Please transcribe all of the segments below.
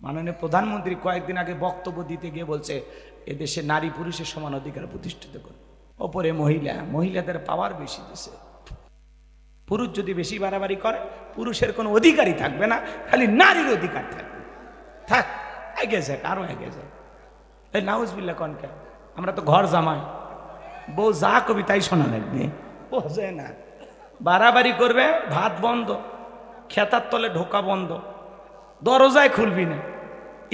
মাননীয় প্রধানমন্ত্রী কয়েকদিন আগে বক্তব্য দিতে গিয়ে বলছে এদেশে নারী পুরুষের সমান অধিকার প্রতিষ্ঠিত করে, ওপরে মহিলাদের পাওয়ার বেশি দিছে। পুরুষ যদি বেশি বাড়াবাড়ি করে পুরুষের কোনো অধিকারই থাকবে না, খালি নারীর অধিকার থাকবে। থাক, এগিয়ে যাক, আরো এগিয়ে যাক। এই নাউজুবিল্লাহ কনকা, আমরা তো ঘর জামাই, বউ যা কবি তাই শোনা লাগবে, বোঝে না। বাড়াবাড়ি করবে ভাত বন্ধ, খেতার তলে ঢোকা বন্ধ, দরজায় খুলবি না,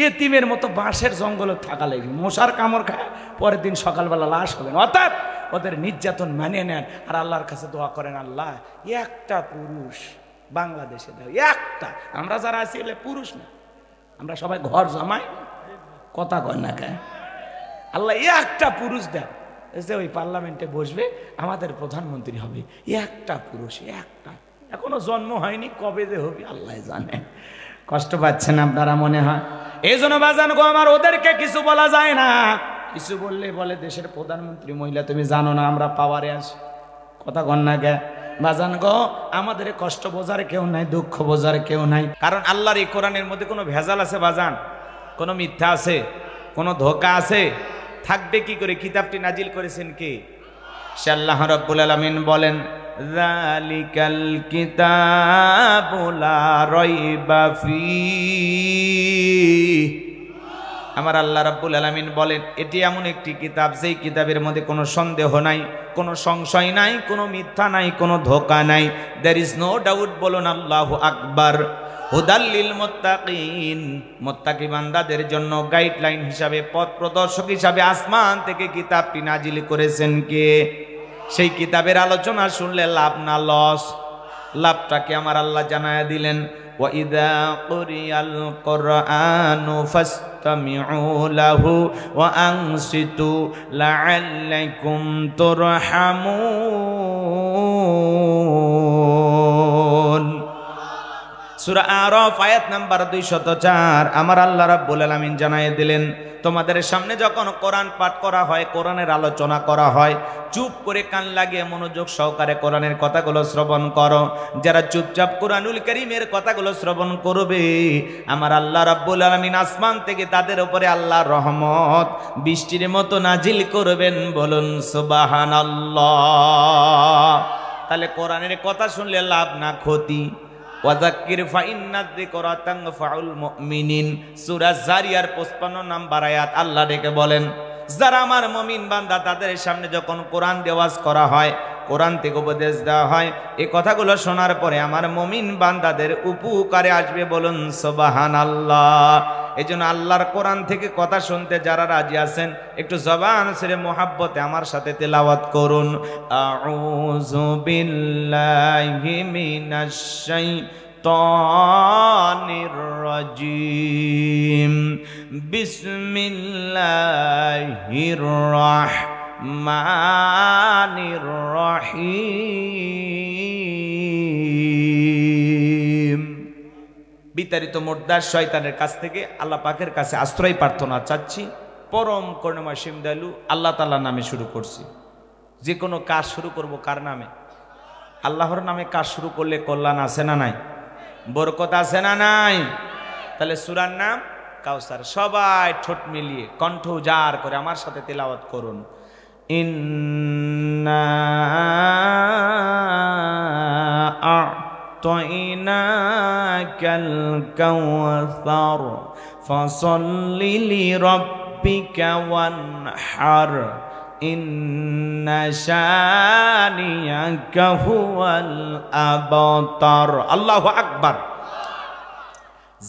এতিমের মতো বাঁশের জঙ্গলে থাকা লাগবে, মশার কামড় খায়, পরের দিন সকালবেলা লাশ হবে না। অর্থাৎ ওদের নির্যাতন মানিয়ে নেন আর আল্লাহর কাছে দোয়া করেন, আল্লাহ একটা পুরুষ বাংলাদেশে দাও, একটা। আমরা যারা আছি এলে পুরুষ না, আমরা সবাই ঘর জামাই, কথা কয় না খায়। আল্লাহ একটা পুরুষ দেন, যে ওই পার্লামেন্টে বসবে, আমাদের প্রধানমন্ত্রী হবে, একটা পুরুষ, একটা। এখনো জন্ম হয়নি, কবে যে হবে আল্লাহ জানে। কষ্ট পাচ্ছেন আপনারা মনে হয়। এই জন্য বাজান গো আমার, ওদেরকে কিছু বলা যায় না, কিছু বললে বলে দেশের প্রধানমন্ত্রী মহিলা, তুমি জানো না আমরা পাওয়ারে আছি, কথা কন না কে বাজান গো। আমাদের কষ্ট বোঝার কেউ নাই, দুঃখ বোঝার কেউ নাই, কারণ আল্লাহর এই কোরআনের মধ্যে কোনো ভেজাল আছে বাজান? কোনো মিথ্যা আছে? কোনো ধোঁকা আছে? থাকবে কি করে? কিতাবটি নাজিল করেছেন কে? সে আল্লাহ রাব্বুল আলামিন বলেন, যালিকাল কিতাবু লা রাইবা ফীহি। আমার আল্লাহ রাব্বুল আলামিন বলেন, এটি এমন একটি কিতাব যেই কিতাবের মধ্যে কোনো সন্দেহ নাই, কোনো সংশয় নাই, কোনো মিথ্যা নাই, কোনো ধোঁকা নাই। There is no doubt. বলুন আল্লাহু আকবার। হুদাল্লিল মুত্তাকিন, মুত্তাকি বান্দাদের জন্য গাইডলাইন হিসাবে, পথ প্রদর্শক হিসাবে আসমান থেকে কিতাবটি নাজিল করেছেন কে? সেই কিতাবের আলোচনা শুনলে লাভ না লস? লাভটাকে আমার আল্লাহ জানায়া দিলেন, ওয়া ইযা কুরিয়াল কুরআনু ফাসতামিউ লাহু ওয়া আনসিতু লাআল্লাকুম তুরহামুন। সূরা আরাফ আয়াত নাম্বার 204। আমার আল্লাহ রাব্বুল আলামিন জানায়ে দিলেন, তোমাদের সামনে যখন কোরআন পাঠ করা হয়, কোরআনের আলোচনা করা হয়, চুপ করে কান লাগিয়ে মনোযোগ সহকারে কোরআনের কথাগুলো শ্রবণ করো। যারা চুপচাপ কোরআনুল কারীমের কথাগুলো শ্রবণ করবে, আমার আল্লাহ রাব্বুল আলামিন আসমান থেকে তাদের উপরে আল্লাহর রহমত বৃষ্টির মতো নাজিল করবেন। বলুন সুবহানাল্লাহ। তাহলে কোরআনের কথা শুনলে লাভ না ক্ষতি? ওয়াযাক্কির ফাইন্না যিকরা তানফাউল মুমিনিন। সূরা জারিয়ার 55 নম্বর আয়াত আল্লাহ ডেকে বলেন, যারা আমার মুমিন বান্দা, তাদের সামনে যখন কোরআন দেওয়াজ করা হয়, কোরআন থেকে উপদেশ দেওয়া হয়, এই কথাগুলো শোনার পরে আমার মুমিন বান্দাদের উপকারে আসবে। বলুন সুবহানাল্লাহ। এই জন্য আল্লাহর কোরআন থেকে কথা শুনতে যারা রাজি আছেন, একটু জবান ছেড়ে মোহাব্বতে আমার সাথে তেলাওয়াত করুন, আউযু বিল্লাহি মিনাশ শাইতানির রাজিম, বিসমিল্লাহির রাহমানির রহিম। বিতাড়িত মুর্দার শয়তানের কাছ থেকে আল্লাহ পাকের কাছে আশ্রয় প্রার্থনা চাচ্ছি। পরম করুণাময় অসীম দয়ালু আল্লাহ তাআলার নামে শুরু করছি। যে কোনো কাজ শুরু করব কার নামে? আল্লাহর নামে কাজ শুরু করলে কল্যাণ আছে না নাই? বরকত আছে না নাই? তাহলে সূরার নাম কাউসার। সবাই ঠোঁট মিলিয়ে কণ্ঠ উজাড় করে আমার সাথে তেলাওয়াত করুন, ইন্না আ'তাইনাকাল কাউসার ফাসাল্লি লিরাব্বিকা ওয়ানহার ইন্না শানিয়াকা হুয়াল আবতার। আল্লাহু আকবার।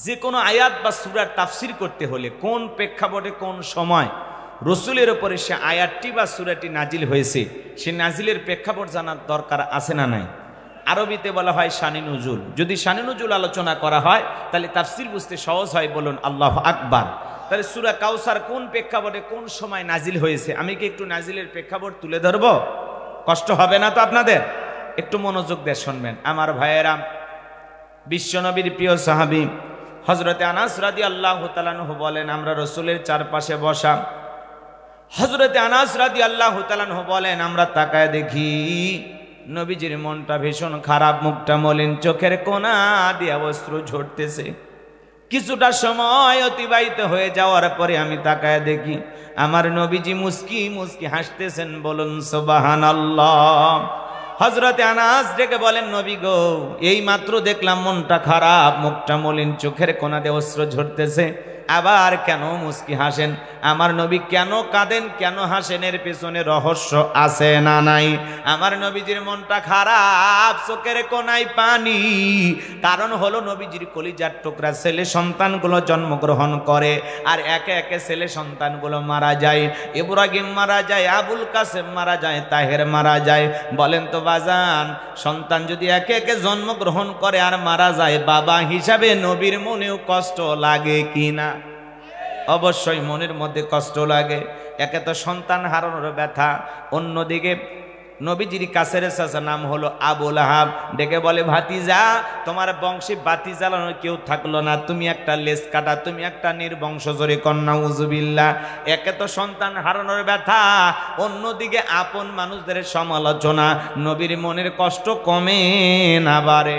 যে কোনো আয়াত বা সূরার তাফসীর করতে হলে কোন প্রেক্ষাপটে, কোন সময় রসুলের উপরে সে আয়াতটি বা সূরাটি নাজিল হয়েছে, সে নাজিলের প্রেক্ষাপট জানার দরকার আছে না নাই? আরবিতে বলা হয় শানি নুজুল। যদি শানি নুজুল আলোচনা করা হয় তাহলে তাফসীর বুঝতে সহজ হয়। বলুন আল্লাহু আকবার। তাহলে সূরা কাউসার কোন প্রেক্ষাপটে, কোন সময় নাজিল হয়েছে? আমি কি একটু নাজিলের প্রেক্ষাপট তুলে ধরব? কষ্ট হবে না তো আপনাদের? একটু মনোযোগ দিয়ে শুনবেন আমার ভাইয়েরা। বিশ্বনবীর প্রিয় সাহাবী হযরতে আনাস রাদিয়াল্লাহু তাআলা আনহু বলেন, আমরা রসুলের চারপাশে বসা। হযরতে আনাস রাদিয়াল্লাহু তাআলা আনহু বলেন, আমরা তাকায় দেখি নবীজির মনটা ভীষণ খারাপ, মুখটা মলিন, চোখের কোনা দিয়ে অশ্রু ঝরতেছে। কিছুটা সময় অতিবাহিত হয়ে যাওয়ার পরে আমি তাকায় দেখি আমার নবীজি মুস্কি মুস্কি হাসতেছেন। বলুন সুবহানাল্লাহ। হযরতে আনাস ডেকে বলেন, নবী গো, এই মাত্র দেখলাম মনটা খারাপ, মুখটা মলিন, চোখের কোণা দিয়ে অশ্রু ঝরতেছে, আবার কেন মুস্কি হাসেন? আমার নবী কেন কাঁদেন, কেন হাসেন? এর পেছনে রহস্য আছে না নাই? আমার নবীজির মনটা খারাপ, চোখের কোণায় পানি। কারণ হলো নবীজির কলিজার টুকরা ছেলে সন্তানগুলো জন্মগ্রহণ করে, আর একে একে ছেলে সন্তানগুলো মারা যায়। ইব্রাহিম মারা যায়, আবুল কাসেম মারা যায়, তাহের মারা যায়। বলেন তো বাজান, সন্তান যদি একে একে জন্মগ্রহণ করে আর মারা যায়, বাবা হিসাবে নবীর মনেও কষ্ট লাগে কি না? অবশ্যই মনের মধ্যে কষ্ট লাগে। একে তো সন্তান হারানোর ব্যথা, অন্যদিকে নবীজির কাছের চাচা নাম হলো আবুল আহাব, ডেকে বলে, ভাতিজা, তোমার বংশে বাতি জ্বালানোর কেউ থাকলো না, তুমি একটা লেজ কাটা, তুমি একটা নির্বংশ, জোরে কন্যা উজুবিল্লাহ। একে তো সন্তান হারানোর ব্যথা, অন্যদিকে আপন মানুষদের সমালোচনা, নবীর মনের কষ্ট কমে না বাড়ে?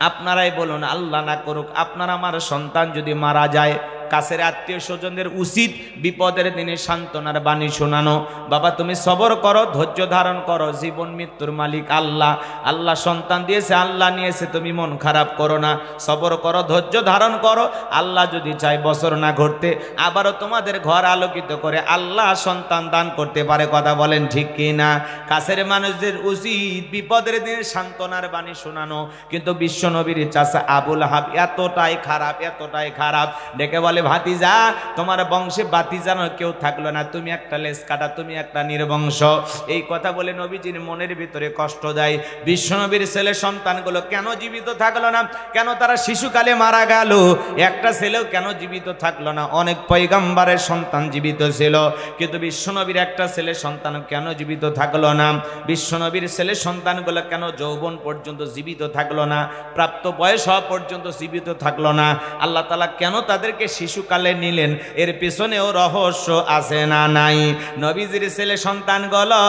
আপনারাই বলুন, আল্লাহ না করুক আপনার আমার সন্তান যদি মারা যায়, কাছের আত্মীয় স্বজনদের উচিত বিপদের দিনে সান্ত্বনার বাণী শোনানো। বাবা তুমি সবর করো, ধৈর্য ধারণ করো, জীবন মৃত্যুর মালিক আল্লাহ, আল্লাহ সন্তান দিয়েছে, আল্লাহ নিয়েছে, তুমি মন খারাপ করো না, সবর করো, ধৈর্য ধারণ করো। আল্লাহ যদি চায় বছর না ঘটতে আবারও তোমাদের ঘর আলোকিত করে আল্লাহ সন্তান দান করতে পারে। কথা বলেন ঠিক কি না? কাছের মানুষদের উচিত বিপদের দিনে সান্ত্বনার বাণী শোনানো। কিন্তু বিশ্ব নবীর চাচা আবুল আহাব এতটাই খারাপ, এতটাই খারাপ, ডেকে বলে, ভাতিজা, তোমার বংশে বাতি জ্বালানোর কেউ থাকলো না, তুমি একটা লেজ কাটা, তুমি একটা নির্বংশ। এই কথা বলে নবীজির মনের ভিতরে কষ্ট দেয়। বিশ্বনবীর ছেলে সন্তানগুলো কেন জীবিত থাকলো না? কেন তারা শিশুকালে মারা গেল? একটা ছেলেও কেন জীবিত থাকলো না? অনেক পয়গম্বরের সন্তান জীবিত ছিল, কিন্তু বিশ্বনবীর একটা ছেলে সন্তান কেন জীবিত থাকলো না? বিশ্বনবীর ছেলে সন্তানগুলো কেন যৌবন পর্যন্ত জীবিত থাকলো না? প্রাপ্ত বয়স হওয়া পর্যন্ত জীবিত থাকলো না? আল্লাহ তাআলা কেন তাদেরকে শিশুকালে নিলেন? এর পেছনেও রহস্য আছে না নাই? নবীজির ছেলে সন্তানগুলো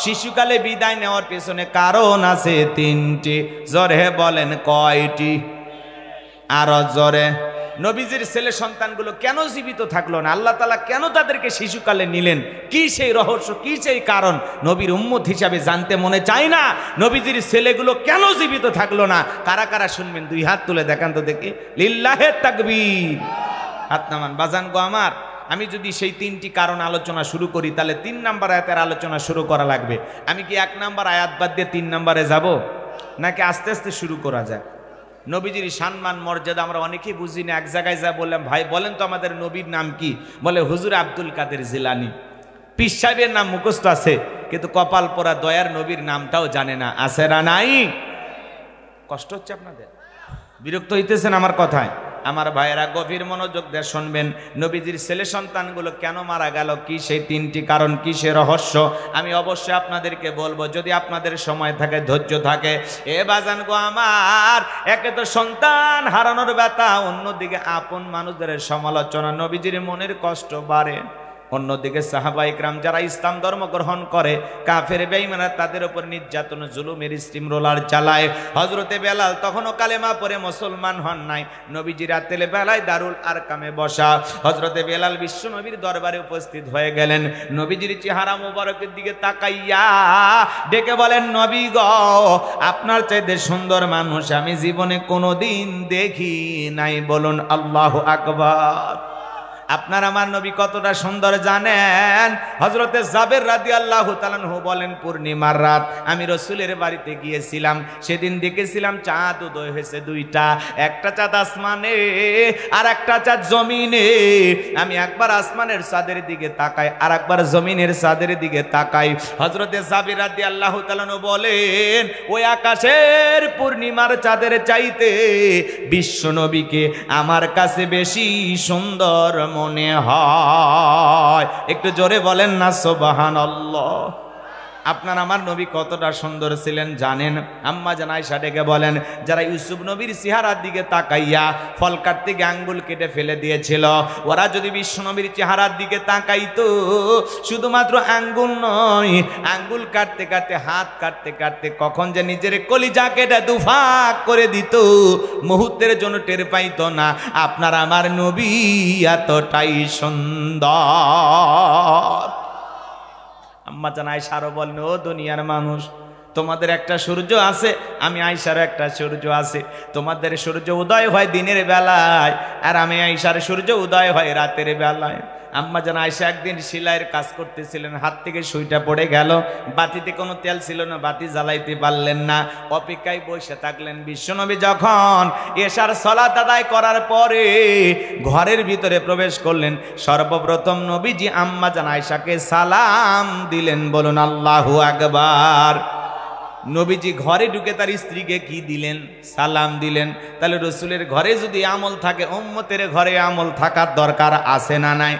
শিশুকালে বিদায় নেওয়ার পেছনে কারণ আছে তিনটি। জোরে বলেন কয়টি? আরো জোরে। নবীজির ছেলে সন্তানগুলো কেন জীবিত থাকলো না? আল্লাহ তাআলা কেন তাদেরকে শিশুকালে নিলেন? কি সেই রহস্য, কি সেই কারণ? নবীর উম্মত হিসাবে জানতে মনে চায় না? নবীজির ছেলেগুলো কেন জীবিত থাকলো না? কারা কারা শুনবেন? দুই হাত তুলে দেখান তো দেখি। লিল্লাহে তাকবীর। হাত নামান। বাজান গো আমার, আমি যদি সেই তিনটি কারণ আলোচনা শুরু করি তাহলে 3 নম্বর আয়াতের আলোচনা শুরু করা লাগবে। আমি কি 1 নম্বর আয়াত বাদ দিয়ে 3 নম্বরে যাব, নাকি আস্তে আস্তে শুরু করা যায়? নবীজির সম্মান মর্যাদা আমরা অনেকেই বুঝি না। এক জায়গায় যা বললাম, ভাই বলেন তো আমাদের নবীর নাম কি? বলে হুজুর আব্দুল কাদের জিলানী। পীর সাহেবের নাম মুখস্থ আছে, কিন্তু কপাল পোড়া দয়ার নবীর নামটাও জানে না। আছে না নাই? কষ্ট হচ্ছে আপনাদের? বিরক্ত হইতেছেন আমার কথায়? আমার ভাইয়েরা গভীর মনোযোগ দিয়ে শুনবেন। নবীজির ছেলে সন্তানগুলো কেন মারা গেল, কি সেই তিনটি কারণ, কি সে রহস্য, আমি অবশ্যই আপনাদেরকে বলবো, যদি আপনাদের সময় থাকে, ধৈর্য থাকে। এ বাজান গো আমার, একে তো সন্তান হারানোর ব্যথা, অন্যদিকে আপন মানুষদের সমালোচনা, নবীজির মনের কষ্ট বাড়ে। অন্যদিকে সাহাবা ইকরাম যারা ইসলাম ধর্ম গ্রহণ করে, কাফের বেঈমানরা তাদের উপর নির্যাতন, জুলুমের স্টিম রোলার চালায়। হযরতে বেলাল তখনও কালেমা পড়ে মুসলমান হন নাই। নবীজি রাতের বেলায় দারুল আরকামে বসা। হযরতে বেলাল বিশ্ব নবীর দরবারে উপস্থিত হয়ে গেলেন। নবীজির চেহারা মোবারকের দিকে তাকাইয়া ডেকে বলেন, নবী গো, আপনার চাইতে সুন্দর মানুষ আমি জীবনে কোনোদিন দেখি নাই। বলুন আল্লাহু আকবার। আপনার আমার নবী কতটা সুন্দর জানেন? হযরতে জাবের রাদিয়াল্লাহু তাআলা আনহু বলেন, পূর্ণিমার রাত আমি রাসূলের বাড়িতে গিয়েছিলাম, সেদিন দেখেছিলাম চাঁদ উদয় হয়েছে দুইটা, একটা চাঁদ আসমানে আর একটা চাঁদ জমিনে। আমি একবার আসমানের চাঁদের দিকে তাকাই, আর একবার জমিনের চাঁদের দিকে তাকাই। হযরতে জাবের রাদিয়াল্লাহু তাআলা আনহু বলেন, ওই আকাশের পূর্ণিমার চাঁদের চাইতে বিশ্ব নবীকে আমার কাছে বেশি সুন্দর মনে হয়। একটু জোরে বলেন না সুবহানাল্লাহ। আপনার আমার নবী কতটা সুন্দর ছিলেন জানেন? আম্মা জান আয়েশা ডেকে বলেন, যারা ইউসুফ নবীর চেহারার দিকে তাকাইয়া ফল কাটতে গিয়ে আঙ্গুল কেটে ফেলে দিয়েছিল, ওরা যদি বিশ্ব নবীর চেহারার দিকে তাকাইতো, শুধুমাত্র আঙ্গুল নয়, আঙ্গুল কাটতে কাটতে হাত কাটতে কাটতে কখন যে নিজের কলিজা কেটে দুফাক করে দিত, মুহূর্তের জন্য টের পাইতো না। আপনার আমার নবী এতটাই সুন্দর। আম্মা জান আয়েশা আরো বলেন, ও দুনিয়ার মানুষ, তোমাদের একটা সূর্য আছে, আমি আয়েশার একটা সূর্য আছে। তোমাদের সূর্য উদয় হয় দিনের বেলায়, আর আমি আয়েশার সূর্য উদয় হয় রাতের বেলায়। আম্মা জান আয়েশা একদিন সেলাইয়ের কাজ করতেছিলেন, হাত থেকে সুইটা পড়ে গেল, বাতিতে কোনো তেল ছিল না, বাতি জ্বালাইতে পারলেন না, অপেক্ষায় বসে থাকলেন। বিশ্বনবী যখন এশার সালাত আদায় করার পরে ঘরের ভিতরে প্রবেশ করলেন, সর্বপ্রথম নবীজি আম্মা জান আয়েশাকে সালাম দিলেন। বলুন আল্লাহু আকবার। নবীজি ঘরে ঢুকে তার স্ত্রীকে কি দিলেন? সালাম দিলেন। তাহলে রসুলের ঘরে যদি আমল থাকে, উম্মতের ঘরে আমল থাকার দরকার আছে না নাই?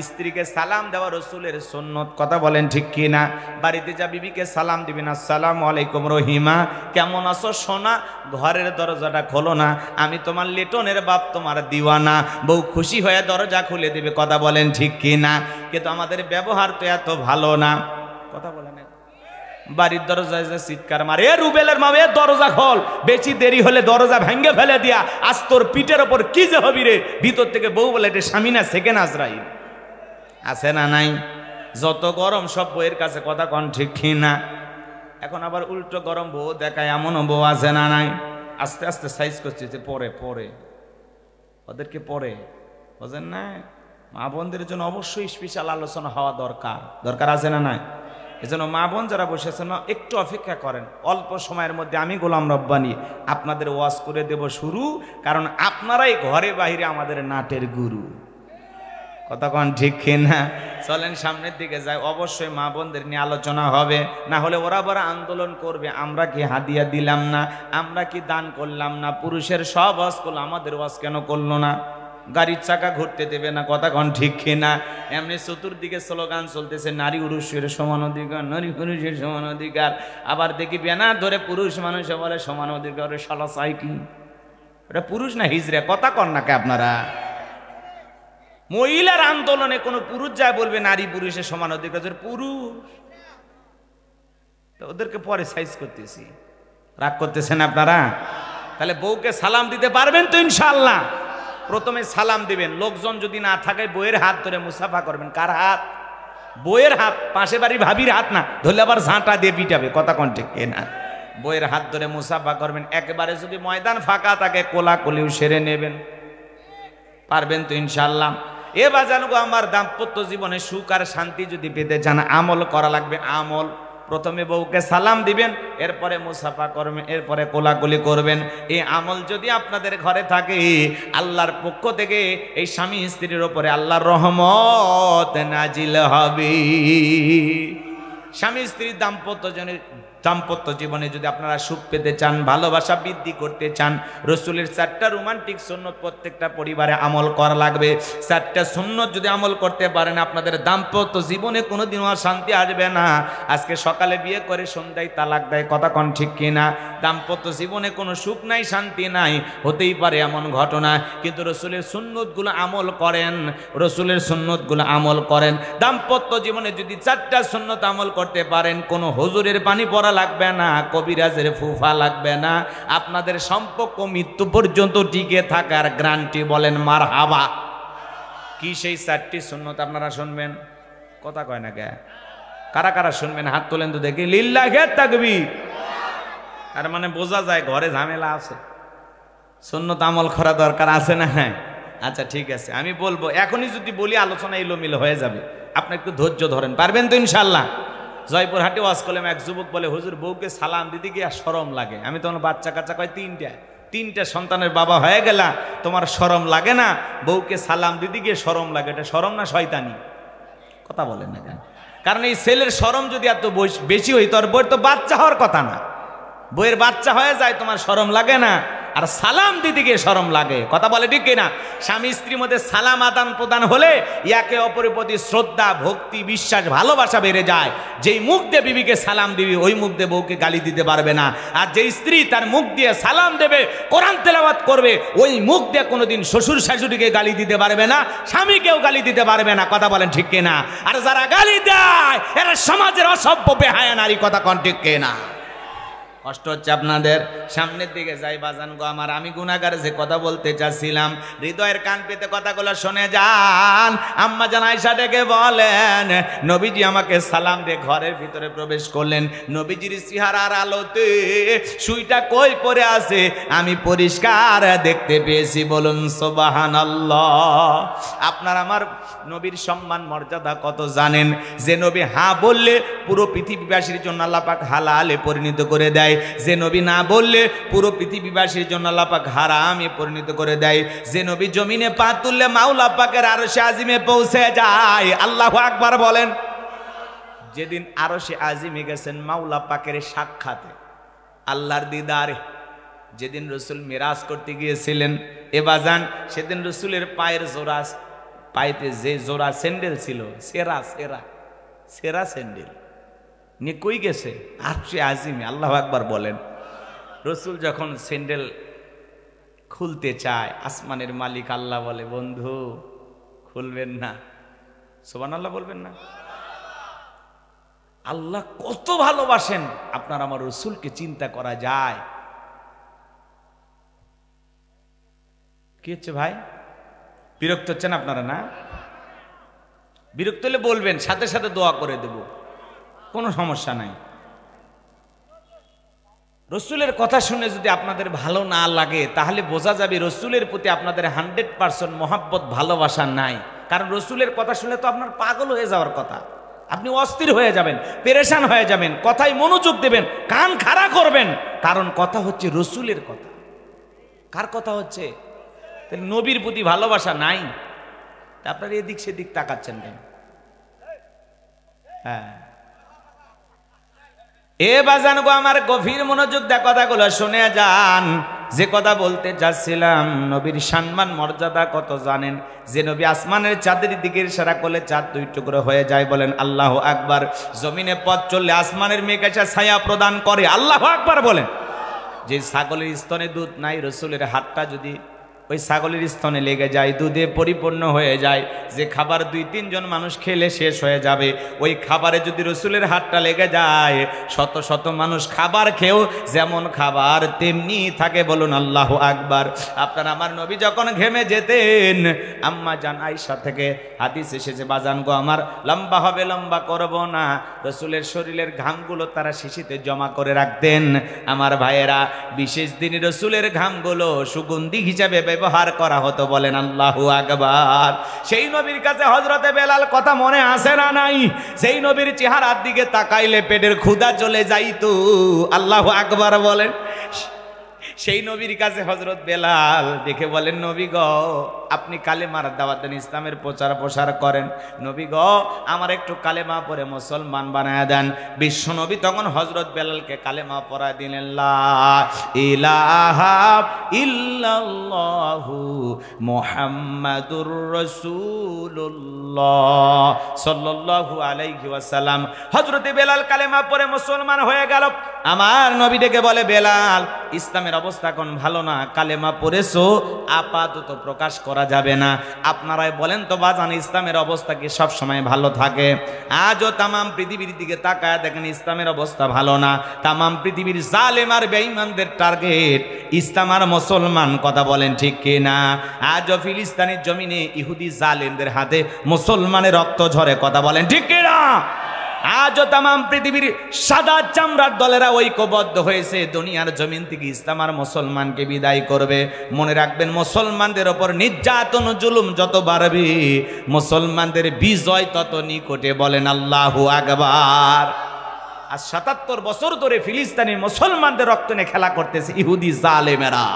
স্ত্রীকে সালাম দেওয়া রসুলের সুন্নত, কথা বলেন ঠিক কি না? বাড়িতে যা বিবিকে সালাম দিবেন, আসসালামু আলাইকুম রহিমা, কেমন আছো সোনা? ঘরের দরজাটা খোলো না, আমি তোমার লিটনের বাপ, তোমার দিওয়ানা। বউ খুশি হয়ে দরজা খুলে দেবে, কথা বলেন ঠিক কি না? কিন্তু আমাদের ব্যবহার তো এত ভালো না, কথা বলেন। বাড়ির দরজায় যে চিৎকার মারে, এ রুবেলের মা, এ দরজা খোল, বেশি দেরি হলে দরজা ভেঙে ফেলে দিয়া, আজ তোর পিঠের ওপর কি যে হবি রে। ভিতর থেকে বউ বলে, এটা স্বামী না সেকেন্ড আজরাইল। আছে না নাই? যত গরম সব বউয়ের কাছে, কথা কন ঠিক কি না? এখন আবার উল্টো গরম বউ দেখায়, এমনও বউ আছে না নাই? আস্তে আস্তে সাইজ করছে যে পরে পরে ওদেরকে পরে, বুঝেন না? মা বোনদের জন্য অবশ্যই স্পেশাল আলোচনা হওয়া দরকার, দরকার আছে না নাই? এজন্য মা বোন যারা বসেছেন একটু অপেক্ষা করেন, অল্প সময়ের মধ্যে আমি গোলাম রব্বানী আপনাদের ওয়াজ করে দেব শুরু, কারণ আপনারাই ঘরে বাহিরে আমাদের নাটের গুরু, কথা কন ঠিক কিনা? চলেন সামনের দিকে যাই, অবশ্যই মা বোনদের নিয়ে আলোচনা হবে, না হলে ওরা বড় আন্দোলন করবে, আমরা কি হাদিয়া দিলাম না, আমরা কি দান করলাম না, পুরুষের সব ওয়াজ করলো, আমাদের ওয়াজ কেন করলো না? গাড়ির চাকা ঘুরতে দেবে না, কথা কন ঠিক কিনা? এমনি চতুর্দিকে স্লোগান চলতেছে, নারী পুরুষের সমান অধিকার, নারী পুরুষের সমান অধিকার। আবার দেখি ব্যানার ধরে পুরুষ মানুষে বলে সমান অধিকার, শালা চাই কি? ওটা পুরুষ না হিজড়া, কথা কন নাকি আপনারা? মহিলার আন্দোলনে কোনো পুরুষ যায় বলবে নারী পুরুষের সমান অধিকার, পুরুষ তো ওদেরকে পরে সাইজ করতেছি, রাগ করতেছেন আপনারা? তাহলে বউকে সালাম দিতে পারবেন তো ইনশাআল্লাহ? প্রথমে সালাম দিবেন, লোকজন যদি না থাকে বইয়ের হাত ধরে মুসাফা করবেন। কার হাত? বইয়ের হাত, পাশে বাড়ি ভাবির হাত না, ধরলে আবার ঝাঁটা দিয়ে পিটাবে, কথা কোন ঠিক না? বইয়ের হাত ধরে মুসাফা করবেন। একেবারে যদি ময়দান ফাঁকা থাকে কোলাকুলিও সেরে নেবেন, পারবেন তো ইনশাআল্লাহ? এ বাজানো আমার দাম্পত্য জীবনে সুখ আর শান্তি যদি পেতে চান, আমল করা লাগবে। আমল, প্রথমে বউকে সালাম দিবেন, এরপরে মুসাফা করবেন, এরপরে কোলাকুলি করবেন। এই আমল যদি আপনাদের ঘরে থাকে, আল্লাহর পক্ষ থেকে এই স্বামী স্ত্রীর উপরে আল্লাহর রহমত নাজিল হবে। স্বামী স্ত্রীর দাম্পত্য জীবনে যদি আপনারা সুখ পেতে চান, ভালোবাসা বৃদ্ধি করতে চান, রসুলের 4টা রোমান্টিক সুন্নত প্রত্যেকটা পরিবারে আমল করা লাগবে। 4টা সুন্নত যদি আমল করতে পারেন, আপনাদের দাম্পত্য জীবনে কোনোদিনও আর শান্তি আসবে না। আজকে সকালে বিয়ে করে সন্ধ্যায় তালাক দেয়, কথা কন ঠিক কিনা? দাম্পত্য জীবনে কোনো সুখ নাই, শান্তি নাই, হতেই পারে এমন ঘটনা। কিন্তু রসুলের সুন্নতগুলো আমল করেন, রসুলের সুন্নতগুলো আমল করেন। দাম্পত্য জীবনে যদি 4টা সুন্নত আমল করতে পারেন, কোনো হুজুরের পানি পড়া লাগবে না, কবিরাজের ফুফা লাগবে না, আপনাদের সম্পর্ক মৃত্যু পর্যন্ত টিকে থাকার গ্যারান্টি। বলেন মারহাবা। কি সেই 4টি সুন্নত আপনারা শুনবেন? কথা কয় না কে? কারা কারা শুনবেন হাত তোলেন তো দেখি। লিল্লাহি তাকবীর। তার মানে বোঝা যায় ঘরে ঝামেলা আছে, সুন্নত আমল করা দরকার আছে না? হ্যাঁ, আচ্ছা ঠিক আছে, আমি বলবো। এখনই যদি বলি আলোচনা এলোমেলো হয়ে যাবে, আপনি একটু ধৈর্য ধরেন, পারবেন তো ইনশাল্লাহ? জয়পুরহাটে ওয়াজ করলাম, এক যুবক বলে, হুজুর বউকে সালাম দিতে গিয়ে শরম লাগে। আমি তখন বাচ্চা কাচ্চা কয়, তিনটা সন্তানের বাবা হয়ে গেলা, তোমার শরম লাগে না? বউকে সালাম দিতে গিয়ে শরম লাগে, এটা শরম না শয়তানি? কথা বলেন না কেন? কারণ এই ছেলের শরম যদি এত বেশি হই, তোর বউয়ের তো বাচ্চা হওয়ার কথা না। বউয়ের বাচ্চা হয়ে যায়, তোমার শরম লাগে না? আর সালাম দিতে গিয়ে শরম লাগে। কথা বলে ঠিক কিনা? স্বামী স্ত্রীর মধ্যে সালাম আদান প্রদান হলে একে অপরের প্রতি শ্রদ্ধা, ভক্তি, বিশ্বাস, ভালোবাসা বেড়ে যায়। যেই মুখ দিয়ে বিবিকে সালাম দিবি ওই মুখ দিয়ে বউকে গালি দিতে পারবে না। আর যেই স্ত্রী তার মুখ দিয়ে সালাম দেবে, কোরআন তেলাওয়াত করবে, ওই মুখ দিয়ে কোনোদিন শ্বশুর শাশুড়িকে গালি দিতে পারবে না, স্বামীকেও গালি দিতে পারবে না। কথা বলেন ঠিক কিনা? আর যারা গালি দেয় এরা সমাজের অসভ্য বেহায়া নারী। কথা কন ঠিক কিনা? কষ্ট হচ্ছে আপনাদের? সামনের দিকে যাই বাজান গো আমার। আমি গুনাহগার যে কথা বলতে চাচ্ছিলাম, হৃদয়ের কান পেতে কথাগুলো শুনে যান। আম্মা জান আয়েশা ডেকে বলেন, নবীজি আমাকে সালাম দিয়ে ঘরের ভিতরে প্রবেশ করলেন। নবীজির চেহারার আলোতে সুইটা কই পড়ে আছে আমি পরিষ্কার দেখতে পেয়েছি। বলুন সুবহানাল্লাহ। আপনার আমার নবীর সম্মান মর্যাদা কত জানেন? যে নবী হ্যাঁ বললে পুরো পৃথিবীবাসীর জন্য আল্লাহ পাক হালালে পরিণত করে দেয়, যে নবী না বললে পুরো পৃথিবীবাসীর জন্য আল্লাহ পাক হারামে পরিণত করে দেয়, যে নবী জমিনে পা তুললে মাওলা পাকের আরশে আজিমে পৌঁছে যায়। আল্লাহু আকবার বলেন। যেদিন আরশে আজিমে গেছেন মাওলা পাকের সাক্ষাতে, আল্লাহর দিদারে, যেদিন রসুল মিরাজ করতে গিয়েছিলেন এ বাজান, সেদিন রসুলের পায়ের জোড়া, পায়েতে যে জোড়া স্যান্ডেল ছিল, সেরা সেরা সেরা স্যান্ডেল নিয়ে কই গেছে? আরশে আজিমে। আল্লাহু আকবার বলেন। রসুল যখন স্যান্ডেল খুলতে চায়, আসমানের মালিক আল্লাহ বলে, বন্ধু খুলবেন না। সুবহানাল্লাহ বলবেন না? আল্লাহ কত ভালোবাসেন আপনার আমার রসুলকে চিন্তা করা যায়। কি হচ্ছে ভাই? বিরক্ত হচ্ছেন আপনারা না? বিরক্ত হলে বলবেন, সাথে সাথে দোয়া করে দেব, কোনো সমস্যা নাই। রসুলের কথা শুনে যদি আপনাদের ভালো না লাগে তাহলে বোঝা যাবে রসুলের প্রতি আপনাদের 100% মহাব্বত ভালোবাসা নাই। কারণ রসুলের কথা শুনলে তো আপনার পাগল হয়ে যাওয়ার কথা, আপনি অস্থির হয়ে যাবেন, পেরেশান হয়ে যাবেন, কথায় মনোযোগ দেবেন, কান খাড়া করবেন। কারণ কথা হচ্ছে রসুলের কথা। কার কথা হচ্ছে? নবীর প্রতি ভালোবাসা নাই। আপনার এদিক সেদিক তাকাচ্ছেন কেন? হ্যাঁ, এ বাজান গো আমার, গভীর মনোযোগ দিয়ে কথাগুলো শুনে যান। যে কথা বলতে যাচ্ছিলাম, নবীর সম্মান মর্যাদা কত জানেন? যে নবী আসমানের চাঁদের দিকে ইশারা করলে চাঁদ 2 টুকরো হয়ে যায়। বলেন আল্লাহু আকবার। জমিনে পথ চললে আসমানের মেঘ এসে ছায়া প্রদান করে। আল্লাহু আকবার বলেন। যে ছাগলের স্তনে দুধ নাই, রসুলের হাতটা যদি ওই ছাগলের স্তনে লেগে যায়, দুধে পরিপূর্ণ হয়ে যায়, যে খাবার 2-3 জন মানুষ খেলে শেষ হয়ে যাবে, ওই খাবারে যদি রসুলের হাতটা লেগে যায়, শত শত মানুষ খাবার খেয়েও যেমন খাবার তেমনি থাকে। বলুন আল্লাহু আকবার। আপনার আমার নবী যখন ঘেমে যেতেন, আম্মা জান আয়েশা থেকে হাদিস এসেছে বাজান গো আমার, লম্বা হবে লম্বা করব না, রসুলের শরীরের ঘামগুলো তারা শিশিতে জমা করে রাখতেন। আমার ভাইয়েরা, বিশেষ দিনে রসুলের ঘামগুলো সুগন্ধি হিসাবে ব্যবহার করা হতো। বলেন আল্লাহু আকবার। সেই নবীর কাছে হযরতে বেলাল কথা মনে আসে না নাই? সেই নবীর চেহারার দিকে তাকাইলে পেটের ক্ষুধা চলে যাইতো। আল্লাহু আকবার বলেন। সেই নবীর কাছে হযরত বেলাল দেখে বলেন, নবী গো আপনি কালেমার দাওয়াত দেন, ইসলামের প্রচার প্রসার করেন, নবী গো আমার একটু কালেমা পড়ে মুসলমান বানায় দেন। বিশ্ব নবী তখন হযরত বেলালকে কালেমা পড়ায় দিলেন, লা ইলাহা ইল্লাল্লাহু মুহাম্মাদুর রাসূলুল্লাহ সাল্লাল্লাহু আলাইহি ওয়াসাল্লাম। হযরত বেলাল কালেমা পড়ে মুসলমান হয়ে গেল। আমার নবী ডেকে বলে, বেলাল ইসলামের অবস্থা এখন ভালো না, কালেমা পড়েছো আপাতত প্রকাশ করা যাবে না। আপনারাই বলেন তো বাজান, ইসলামের অবস্থা কি সব সময় ভালো থাকে? আজও তামাম পৃথিবীর দিকে তাকায় দেখেন ইসলামের অবস্থা ভালো না। তামাম পৃথিবীর জালেম আর বেঈমানদের টার্গেট ইসলাম আর মুসলমান। কথা বলেন ঠিক কিনা? আজও ফিলিস্তিনের জমিনে ইহুদি জালেমদের হাতে মুসলমানের রক্ত ঝরে। কথা বলেন ঠিক কিনা? আজও তামাম পৃথিবীর সাদা চামড়ার দলেরা ঐক্যবদ্ধ হয়েছে দুনিয়ার জমিন থেকে ইসলাম আর মুসলমানকে বিদায় করবে। মনে রাখবেন, মুসলমানদের ওপর নির্যাতন জুলুম যত বাড়বে, মুসলমানদের বিজয় তত নিকটে। বলেন আল্লাহু আকবার। আর ৭৭ বছর ধরে ফিলিস্তিনি মুসলমানদের রক্ত নিয়ে খেলা করতেছে ইহুদি জালেমেরা।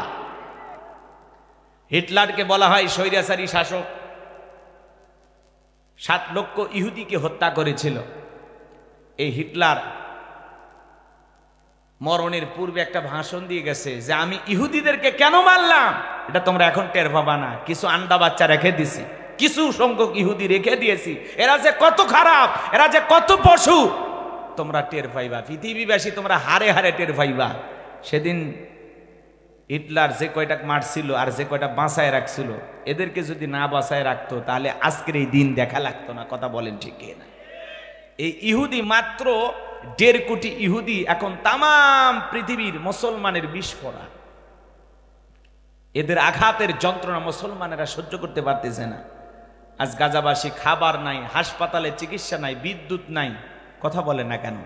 হিটলারকে বলা হয় স্বৈরাচারী শাসক। 7 লক্ষ ইহুদিকে হত্যা করেছিল। এই হিটলার মরণের পূর্বে একটা ভাষণ দিয়ে গেছে যে আমি ইহুদিদেরকে কেন মারলাম এটা তোমরা এখন টের পাবা না। কিছু আন্ডা বাচ্চা রেখে দিছি, কিছু সংখ্যক ইহুদি রেখে দিয়েছি, এরা যে কত খারাপ, এরা যে কত পশু তোমরা টের পাইবা। পৃথিবীবাসী তোমরা হারে হারে টের পাইবা। সেদিন হিটলার যে কয়টা মারছিল আর যে কয়টা বাঁচায় রাখছিল, এদেরকে যদি না বাঁচায় রাখতো তাহলে আজকের এই দিন দেখা লাগতো না। কথা বলেন ঠিক না? এই ইহুদি মাত্র 1.5 কোটি ইহুদি এখন তাম পৃথিবীর মুসলমানের বিস্ফোরা। এদের আঘাতের যন্ত্রণা মুসলমানেরা সহ্য করতে পারতেছে না। আজ গাজাবাসী খাবার নাই, হাসপাতালে চিকিৎসা নাই, বিদ্যুৎ নাই। কথা বলে না কেন?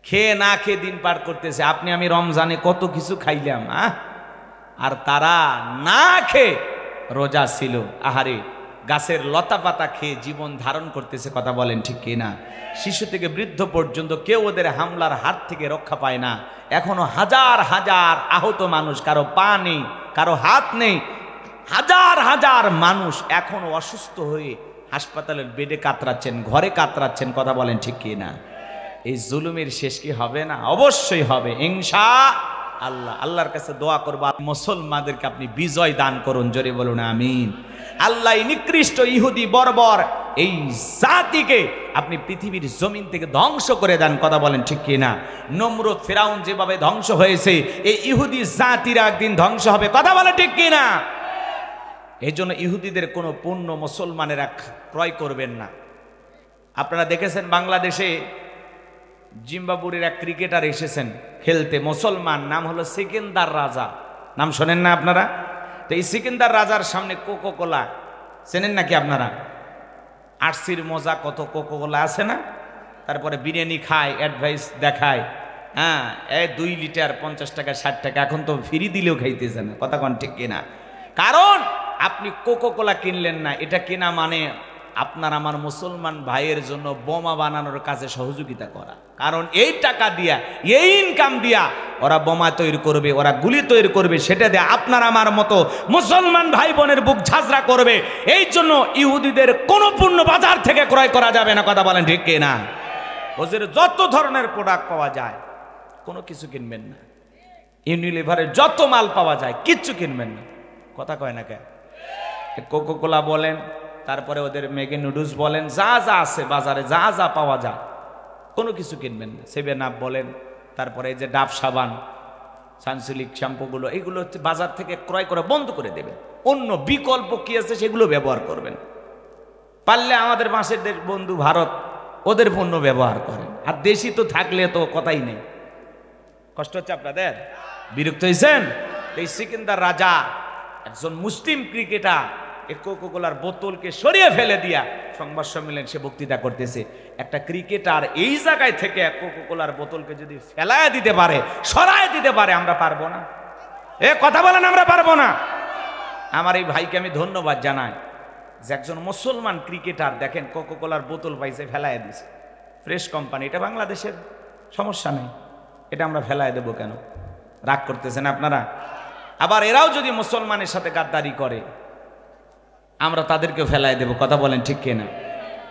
খেয়ে না খেয়ে দিন পার করতেছে। আপনি আমি রমজানে কত কিছু খাইলাম, আর তারা না খেয়ে রোজা ছিল। আহারে, গাছের লতা পাতা খেয়ে জীবন ধারণ করতেছে। কথা বলেন ঠিক কিনা? শিশু থেকে বৃদ্ধ পর্যন্ত কেউ ওদের হামলার হাত থেকে রক্ষা পায় না। এখনো হাজার হাজার আহত মানুষ, কারো পা নেই, কারো হাত নেই। হাজার হাজার মানুষ এখনো অসুস্থ হয়ে হাসপাতালের বেডে কাতরাচ্ছেন, ঘরে কাতরাচ্ছেন। কথা বলেন ঠিক কিনা? এই জুলুমের শেষ কি হবে না? অবশ্যই হবে ইনশাআল্লাহ। আল্লাহর কাছে দোয়া করবা মুসলমানদেরকে আপনি বিজয় দান করুন। জোরে বলুন আমিন। আল্লাহ নিকৃষ্ট ইহুদি বর্বর এই জাতিকে আপনি পৃথিবীর জমিন থেকে ধ্বংস করে দেন। কথা বলেন ঠিক কিনা? নমরুদ ফিরাউন যেভাবে ধ্বংস হয়েছে, এই ইহুদি জাতিরা একদিন ধ্বংস হবে। কথা বলেন ঠিক কিনা? এই জন্য ইহুদিদের কোনো পণ্য মুসলমানেরা ক্রয় করবেন না। আপনারা দেখেছেন বাংলাদেশে জিম্বাবুয়ের এক ক্রিকেটার এসেছেন খেলতে, মুসলমান, নাম হলো সিকিন্দার রাজা। নাম শোনেন না আপনারা? তো এই সিকিন্দার রাজার সামনে কোকো কোলা চেনেন নাকি আপনারা? আরসির মজা কত কোকো কোলা আছে না? তারপরে বিরিয়ানি খায়, অ্যাডভাইস দেখায়, হ্যাঁ 2 লিটার 50 টাকা 60 টাকা, এখন তো ফ্রি দিলেও খাইতেছে না। কথা কোন ঠিক কিনা? কারণ আপনি কোকো কোলা কিনলেন না, এটা কেনা মানে আপনার আমার মুসলমান ভাইয়ের জন্য বোমা বানানোর কাজে সহযোগিতা করা। কারণ এই টাকা দিয়া, এই ইনকাম দিয়া ওরা বোমা তৈরি করবে, ওরা গুলি তৈরি করবে, সেটা দিয়ে আপনার আমার মতো মুসলমান ভাই বোনের বুক ঝাঁঝরা করবে। এই জন্য ইহুদিদের কোনো পণ্য বাজার থেকে ক্রয় করা যাবে না। কথা বলেন ঠিক কিনা? ওদের যত ধরনের প্রোডাক্ট পাওয়া যায় কোনো কিছু কিনবেন না। ইউনিলিভারের যত মাল পাওয়া যায় কিচ্ছু কিনবেন না। কথা কয় না কে? কোকো কোলা বলেন, তারপরে ওদের ম্যাগি নুডলস বলেন, যা যা আছে বাজারে, যা যা পাওয়া যায় কোনো কিছু কিনবেন না। 7 আপ বলেন, তারপরে এই যে ডাব সাবান, সানসিলিক শ্যাম্পুগুলো, এগুলো হচ্ছে বাজার থেকে ক্রয় করে বন্ধ করে দেবেন। অন্য বিকল্প কি আছে সেগুলো ব্যবহার করবেন। পারলে আমাদের পাশের দেশ বন্ধু ভারত, ওদের পণ্য ব্যবহার করেন। আর দেশি তো থাকলে তো কথাই নেই। কষ্ট হচ্ছে আপনাদের? বিরক্ত হয়েছেন? এই সিকিন্দার রাজা একজন মুসলিম ক্রিকেটার এই কোকো কোলার বোতলকে সরিয়ে ফেলে দিয়া সংবাদ সম্মেলন সে বক্তৃতা করতেছে। একটা ক্রিকেটার এই জায়গায় থেকে কোকো কোলার বোতলকে যদি ফেলায় দিতে পারে, সরায় দিতে পারে, আমরা পারবো না? কথা বলেন, আমরা পারবো না? আমার এই ভাইকে আমি ধন্যবাদ জানাই যে একজন মুসলমান ক্রিকেটার দেখেন কোকো কোলার বোতল পাইছে, ফেলায় দিছে। ফ্রেশ কোম্পানি, এটা বাংলাদেশের, সমস্যা নেই, এটা আমরা ফেলায় দেবো কেন? রাগ করতেছেন আপনারা? আবার এরাও যদি মুসলমানের সাথে গাদ্দারি করে আমরা তাদেরকে ফেলায় দেব। কথা বলেন ঠিক কিনা?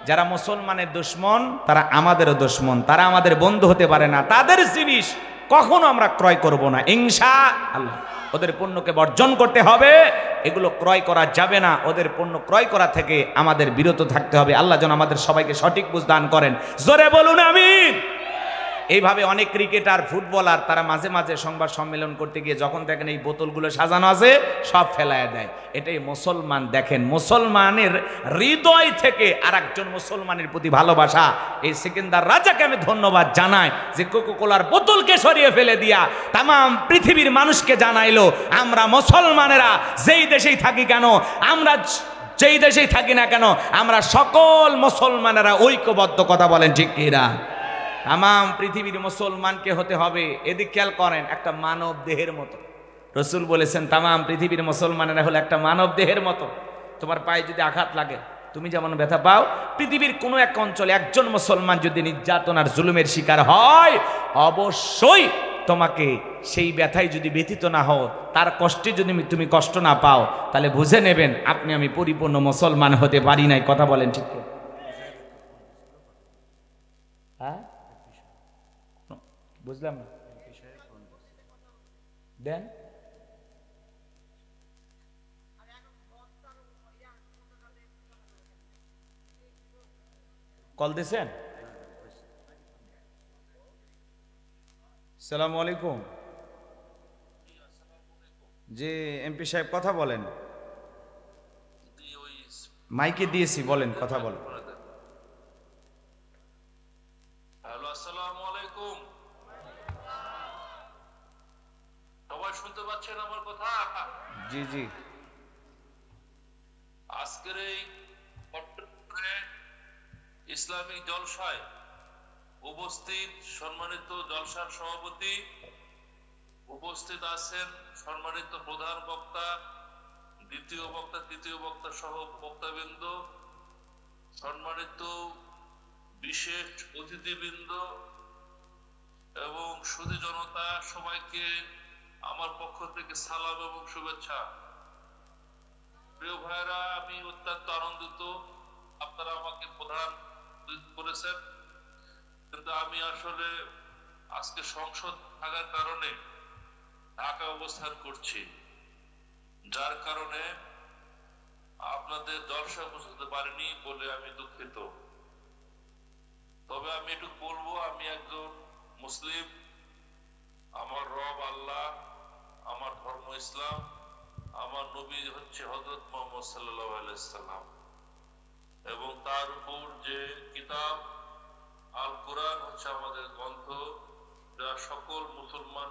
যারা মুসলমানের দুশমন তারা আমাদেরও দুশমন, তারা আমাদের বন্ধু হতে পারে না। তাদের জিনিস কখনো আমরা ক্রয় করব না ইনশাআল্লাহ। ওদের পণ্যকে বর্জন করতে হবে, এগুলো ক্রয় করা যাবে না। ওদের পণ্য ক্রয় করা থেকে আমাদের বিরত থাকতে হবে। আল্লাহ যেন আমাদের সবাইকে সঠিক বুঝ দান করেন। জোরে বলুন আমিন। এইভাবে অনেক ক্রিকেটার, ফুটবলার তারা মাঝে মাঝে সংবাদ সম্মেলন করতে গিয়ে যখন দেখেন এই বোতলগুলো সাজানো আছে সব ফেলায় দেয়। এটাই মুসলমান। দেখেন মুসলমানের হৃদয় থেকে আর একজন মুসলমানের প্রতি ভালোবাসা। এই সিকিন্দার রাজাকে আমি ধন্যবাদ জানাই যে কোকো কোলার বোতলকে সরিয়ে ফেলে দিয়া তাম পৃথিবীর মানুষকে জানাইলো আমরা মুসলমানেরা যেই দেশেই থাকি কেন, আমরা যেই দেশেই থাকি না কেন, আমরা সকল মুসলমানেরা ঐক্যবদ্ধ। কথা বলেন ঠিক কিনা? তাম পৃথিবীর মুসলমানকে হতে হবে, এদিক খেয়াল করেন, একটা মানব দেহের মতো। রসুল বলেছেন তাম পৃথিবীর মুসলমানেরা হলো একটা মানব দেহের মতো। তোমার পায়ে যদি আঘাত লাগে তুমি যেমন ব্যথা পাও, পৃথিবীর কোনো এক অঞ্চলে একজন মুসলমান যদি নির্যাতন আর জুলুমের শিকার হয় অবশ্যই তোমাকে সেই ব্যথায় যদি ব্যথিত না হও, তার কষ্টে যদি তুমি কষ্ট না পাও, তাহলে বুঝে নেবেন আপনি আমি পরিপূর্ণ মুসলমান হতে পারি নাই। কথা বলেন ঠিক? হ্যাঁ, বুঝলাম না, দেন কল দিয়েছেন। আসসালামু আলাইকুম। জি এমপি সাহেব কথা বলেন, মাইকে দিয়েছি, বলেন, কথা বলেন। হ্যালো, আসসালামু আলাইকুম। সবাই শুনতে পাচ্ছেন আমার কথা? জি জি। আজকের এই ইসলামিক জলসায় উপস্থিত সম্মানিত জলসার সভাপতি, উপস্থিত আছেন সম্মানিত প্রধান বক্তা, দ্বিতীয় বক্তা, তৃতীয় বক্তা সহ বক্তাবৃন্দ, সম্মানিত বিশেষ অতিথিবৃন্দ এবং সুধী জনতা, সবাইকে আমার পক্ষ থেকে সালাম এবং শুভেচ্ছা। প্রিয় ভাইরা, আমি অত্যন্ত আনন্দিত আপনারা আমাকে প্রধান করেছেন, কিন্তু আমি আসলে আজকে সংসদ থাকার কারণে ঢাকা অবস্থান করছি, যার কারণে আপনাদের জলসা বুঝতে পারিনি বলে আমি দুঃখিত। তবে আমি একটু বলবো, আমি একজন মুসলিম, আমার রব আল্লাহ, আমার ধর্ম ইসলাম, আমার নবী হচ্ছে হযরত মুহাম্মদ সাল্লাল্লাহু আলাইহি সাল্লাম, এবং তার উপর যে কিতাব আল কোরআন হচ্ছে আমাদের গ্রন্থ, যা সকল মুসলমান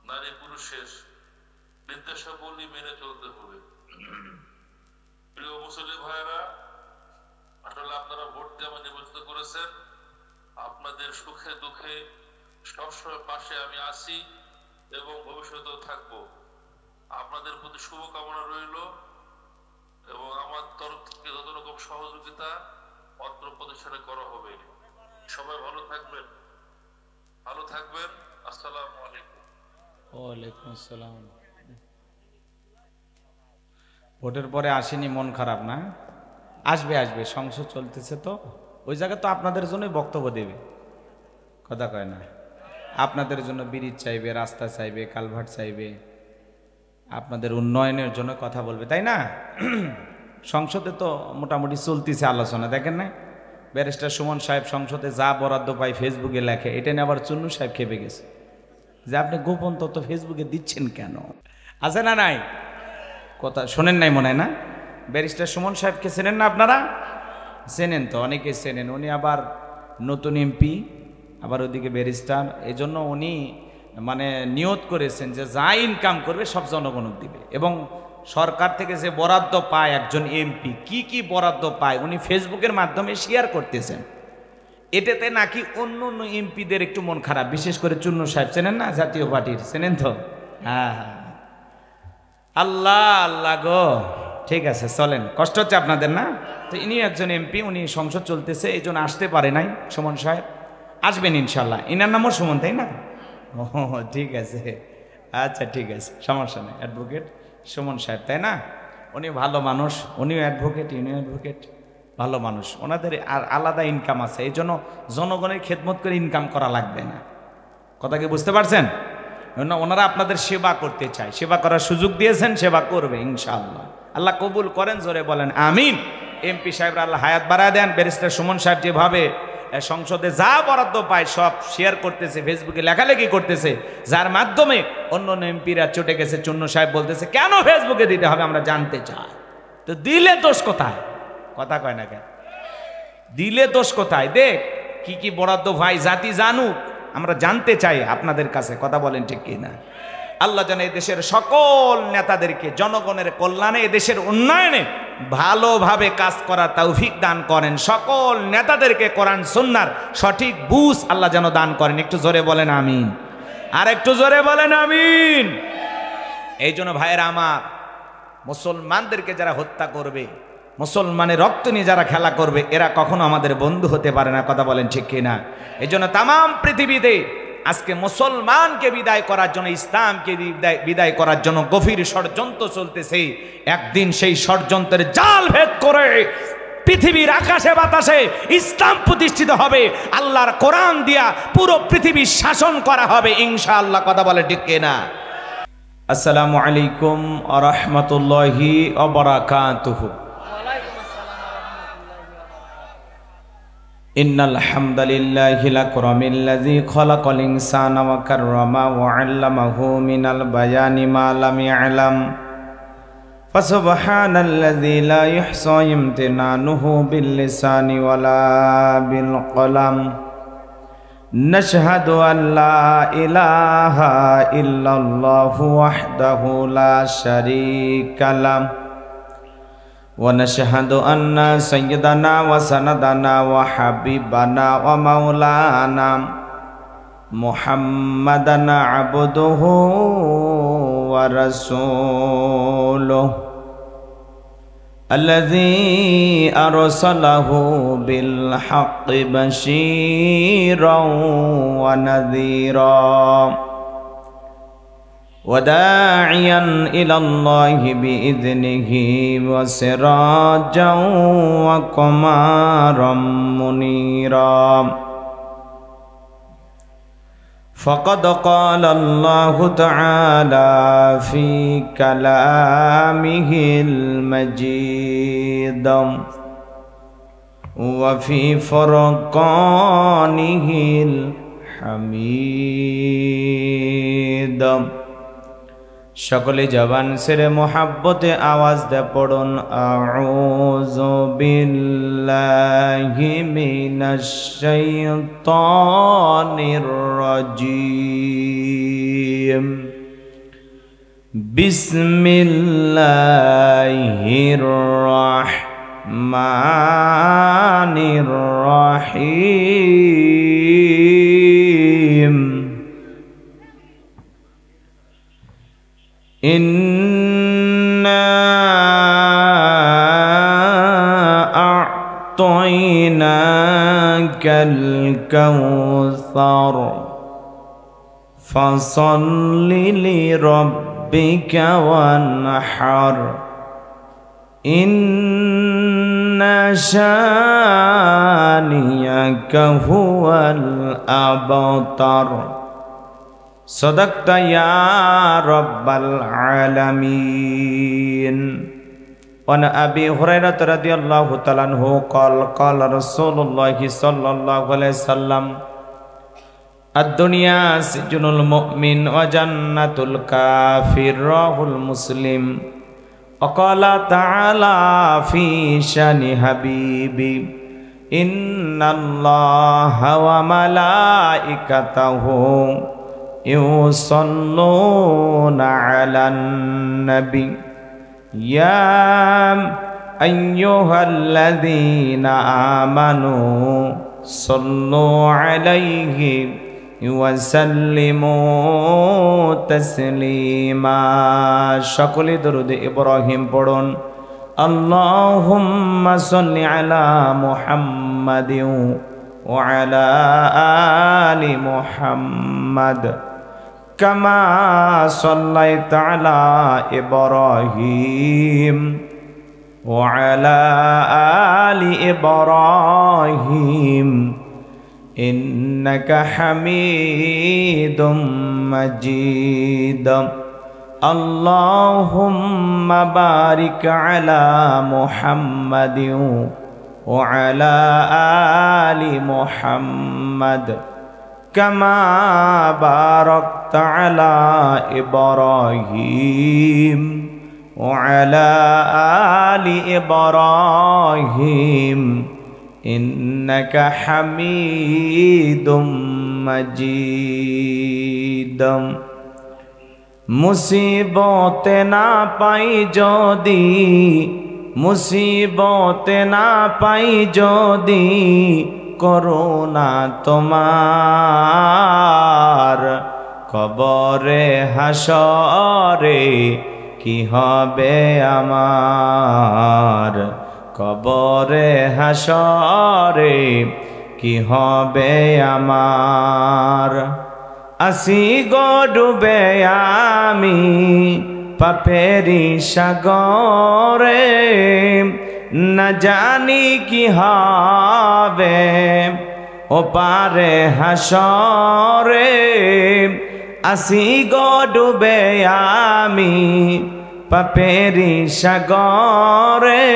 নারী পুরুষের নির্দেশাবলী মেনে চলতে হবে। প্রিয় মুসলিম ভাইয়েরা, আসলে আপনারা ভোট দিয়ে আমাকে নির্বাচিত করেছেন, আপনাদের সুখে দুঃখে সবসময় পাশে আমি আছি এবং ভবিষ্যতেও থাকবো। আপনাদের প্রতি শুভকামনা রইল এবং আমার তরফ থেকে যত রকম সহযোগিতা অত্র প্রতিষ্ঠানে করা হবে। সবাই ভালো থাকবেন, ভালো থাকবেন। আসসালামু আলাইকুম। ওয়ালাইকুম আসসালাম। ভোটের পরে আসেনি, মন খারাপ না? আসবে আসবে, সংসদ চলতেছে তো, ওই জায়গায় তো আপনাদের জন্যই বক্তব্য দেবে, কথা কয় না? আপনাদের জন্য ব্রিজ চাইবে, রাস্তা চাইবে, কালভার্ট চাইবে, আপনাদের উন্নয়নের জন্য কথা বলবে, তাই না? সংসদে তো মোটামুটি চলতেছে আলোচনা, দেখেন না? ব্যারিস্টার সুমন সাহেব সংসদে যা বরাদ্দ পাই ফেসবুকে লেখে, এটা নিয়ে আবার চুন্নু সাহেব খেপে গেছে যে আপনি গোপন তথ্য ফেসবুকে দিচ্ছেন কেন? আছে না নাই? কথা শোনেন নাই মনে হয় না? ব্যারিস্টার সুমন সাহেবকে চেনেন না আপনারা? চেনেন তো, অনেকে চেনেন। উনি আবার নতুন এমপি, আবার ওদিকে ব্যারিস্টার, এই জন্য উনি মানে নিয়ত করেছেন যে যা ইনকাম করবে সব জনগণক দিবে, এবং সরকার থেকে যে বরাদ্দ পায় একজন এমপি, কি কি বরাদ্দ পায় উনি ফেসবুকের মাধ্যমে শেয়ার করতেছেন। এটাতে নাকি অন্য অন্য এমপিদের একটু মন খারাপ, বিশেষ করে চুন্নু সাহেব, চেনেন না? জাতীয় পার্টির, চেনেন তো? হ্যাঁ হ্যাঁ, আল্লাহ আল্লাহ গো, ঠিক আছে চলেন, কষ্ট হচ্ছে আপনাদের না? তো ইনি একজন এমপি, উনি সংসদ চলতেছে এই জন্য আসতে পারে নাই। সুমন সাহেব আসবেন ইনশাল্লাহ, ইনার নামও সুমন, তাই না? ও ঠিক আছে, আচ্ছা ঠিক আছে, সমস্যা নেই। অ্যাডভোকেট সুমন সাহেব, তাই না? উনি ভালো মানুষ, উনিও অ্যাডভোকেট, ইনিও অ্যাডভোকেট, ভালো মানুষ। ওনাদের আর আলাদা ইনকাম আছে, এই জন্য জনগণের খেদমত করে ইনকাম করা লাগবে না। কথা কি বুঝতে পারছেন? ওনারা আপনাদের সেবা করতে চায়, সেবা করার সুযোগ দিয়েছেন, সেবা করবে ইনশাআল্লাহ। আল্লাহ কবুল করেন, জোরে বলেন আমিন। এমপি সাহেবরা আল্লাহ হায়াত বাড়ায় দেন। ব্যারিস্টার সুমন সাহেব যেভাবে সংসদে যা বরাদ্দ পায় সব শেয়ার করতেছে, ফেসবুকে লেখালেখি করতেছে, যার মাধ্যমে অন্য অন্য এমপিরা চটে গেছে। চুন্নু সাহেব বলতেছে কেন ফেসবুকে দিতে হবে, আমরা জানতে চাই। তো দিলে দোষ কোথায়? কথা কয় না কেন? দিলে দোষ কোথায়? দেখ কি কি বরাদ্দ ভাই, জাতি জানুক, আমরা জানতে চাই আপনাদের কাছে, কথা বলেন ঠিক কিনা? আল্লাহ যেন এদেশের সকল নেতাদেরকে জনগণের কল্যাণে, এদেশের উন্নয়নে ভালোভাবে কাজ করার তৌফিক দান করেন। সকল নেতাদেরকে কোরআন সুন্নাহর সঠিক বুঝ আল্লাহ যেন দান করেন। একটু জোরে বলেন আমিন, আর একটু জোরে বলেন আমিন। এই জন্য ভাইয়েরা আমার, মুসলমানদেরকে যারা হত্যা করবে, মুসলমানের রক্ত নিয়ে যারা খেলা করবে, এরা কখনো আমাদের বন্ধু হতে পারে না, কথা বলেন ঠিক কিনা? এই জন্য তামাম পৃথিবীতে আজকে মুসলমানকে বিদায় করার জন্য, ইসলামকে বিদায় করার জন্য গভীর ষড়যন্ত্র চলতেছে। একদিন সেই ষড়যন্ত্রের জাল ভেদ করে পৃথিবীর আকাশে বাতাসে ইসলাম প্রতিষ্ঠিত হবে, আল্লাহর কোরআন দিয়া পুরো পৃথিবী শাসন করা হবে ইনশাআল্লাহ। কথা বলে ঠিক কিনা? আসসালামু আলাইকুম ওয়া রাহমাতুল্লাহি ওয়া বারাকাতুহু। ইন্নাল হামদালিল্লাহিল আকরামিল্লাযী খালাকাল ইনসানা ওয়া কাররামা ওয়া আল্লামাহু মিনাল বায়ানি মা লাম ইয়ালাম ফাসুবহানাল্লাযী লা ইহসা ইমতিনানুহু বিল লিসানি ওয়ালা বিল কলাম। নাশহাদু আন লা ইলাহা ইল্লাল্লাহু ওয়াহদাহু লা শারীকা লাহু ওয়া নাশহাদু আন্না সাইয়্যিদানা ওয়া সানাদানা ওয়া হাবিবানা ওয়া মাওলানা মুহাম্মাদান আবদুহু ওয়া রাসূলুহু الذي أرسله بالحق بشيرا ونذيرا وداعيا إلى الله بإذنه وسراجا وقمرا منيرا فقد قال الله تعالى في كلامه المجيد وفي فرقانه الحميد। সকলে জবান সেরে মোহাব্বতে আওয়াজ দে পড়ুন আউযু বিল্লাহি মিনাশ শাইতানির রাজীম বিসমিল্লাহির রাহমানির রাহিম। إنا أعطيناك الكوثر فصل لربك وانحر إن شانئك هو الأبتر صدقت يا رب العالمين। وعن أبي هريرة رضي الله تعالى عنه قال قال رسول الله صلى الله عليه وسلم الدنيا سجن المؤمن وجنة الكافر رواه المسلم. وقال تعالى في شان حبيبي إن الله وملائكته يصلون على النبي يا أيها الذين آمنوا صلوا عليه وسلموا تسليما। সকলে দরুদ ইব্রাহিম পড়ুন। اللهم صل على محمد وعلى آل محمد كما صليت على إبراهيم وعلى آل إبراهيم إنك حميد مجيد. اللهم بارك على محمد وعلى آل محمد كما باركت على إبراهيم وعلى آل إبراهيم إنك حميد مجيد. মুসিবত না পাই যদি, মুসিবত না পাই যদি করুণা তোমার, কবরে হাসরে কি হবে আমার, কবরে হাসরে কি হবে আমার। আসি গো ডুবে আমি পাপেরি সাগরে, না জানি কি হবে ওপারে হাসরে, আসি গো ডুবে আমি পাপেরি সাগরে,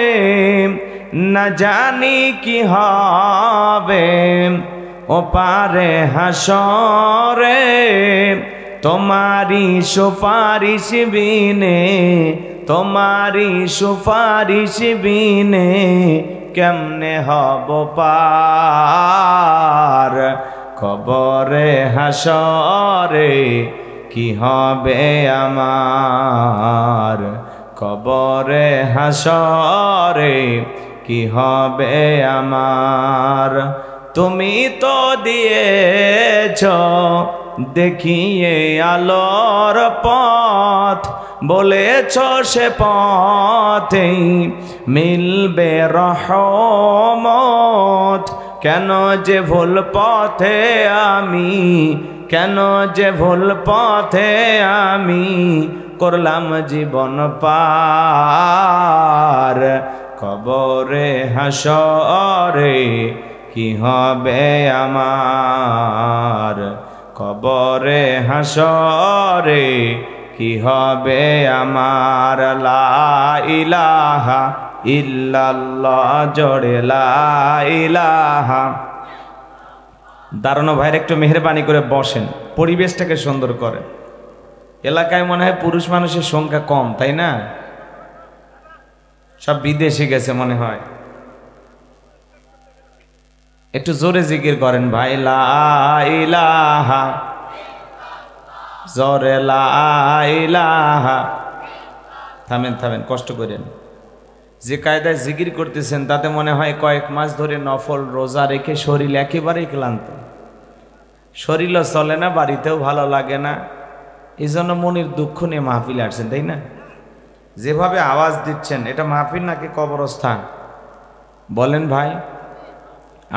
না জানি কি হবে ওপারে হাসরে, তোমারি সুপারিশ বিনে, তোমারি সুপারিশ বিনে কেমনে হব পার, কবরে হাসরে কি হবে আমার, কবরে হাসরে কি হবে আমার। তুমি তো দিয়েছ দেখিয়ে আলোর পথ, বলেছ সে পথেই মিলবে রহমত, কেন যে ভুল পথে আমি, কেন যে ভুল পথে আমি করলাম জীবন পার, কবরে হাসরে কি হবে আমার, কবরে হাসরে কি হবে আমার। লা ইলাহা ইল্লাল্লাহ, জোরে লা ইলাহা। দাঁড়ানো ভাইয়ের একটু মেহরবানি করে বসেন, পরিবেশটাকে সুন্দর করেন। এলাকায় মনে হয় পুরুষ মানুষের সংখ্যা কম, তাই না? সব বিদেশে গেছে মনে হয়। একটু জোরে জিকির করেন ভাই, লা ইলাহা, জোরে লা ইলাহা। থামেন থামেন, কষ্ট করেন। যে কায়দায় জিকির করতেছেন তাতে মনে হয় কয়েক মাস ধরে নফল রোজা রেখে শরীর একেবারেই ক্লান্ত, শরীরও চলে না, বাড়িতেও ভালো লাগে না, এই জন্য মনের দুঃখ নিয়ে মাহফিলে আসছেন, তাই না? যেভাবে আওয়াজ দিচ্ছেন এটা মাহফিল নাকি কবরস্থান? বলেন ভাই,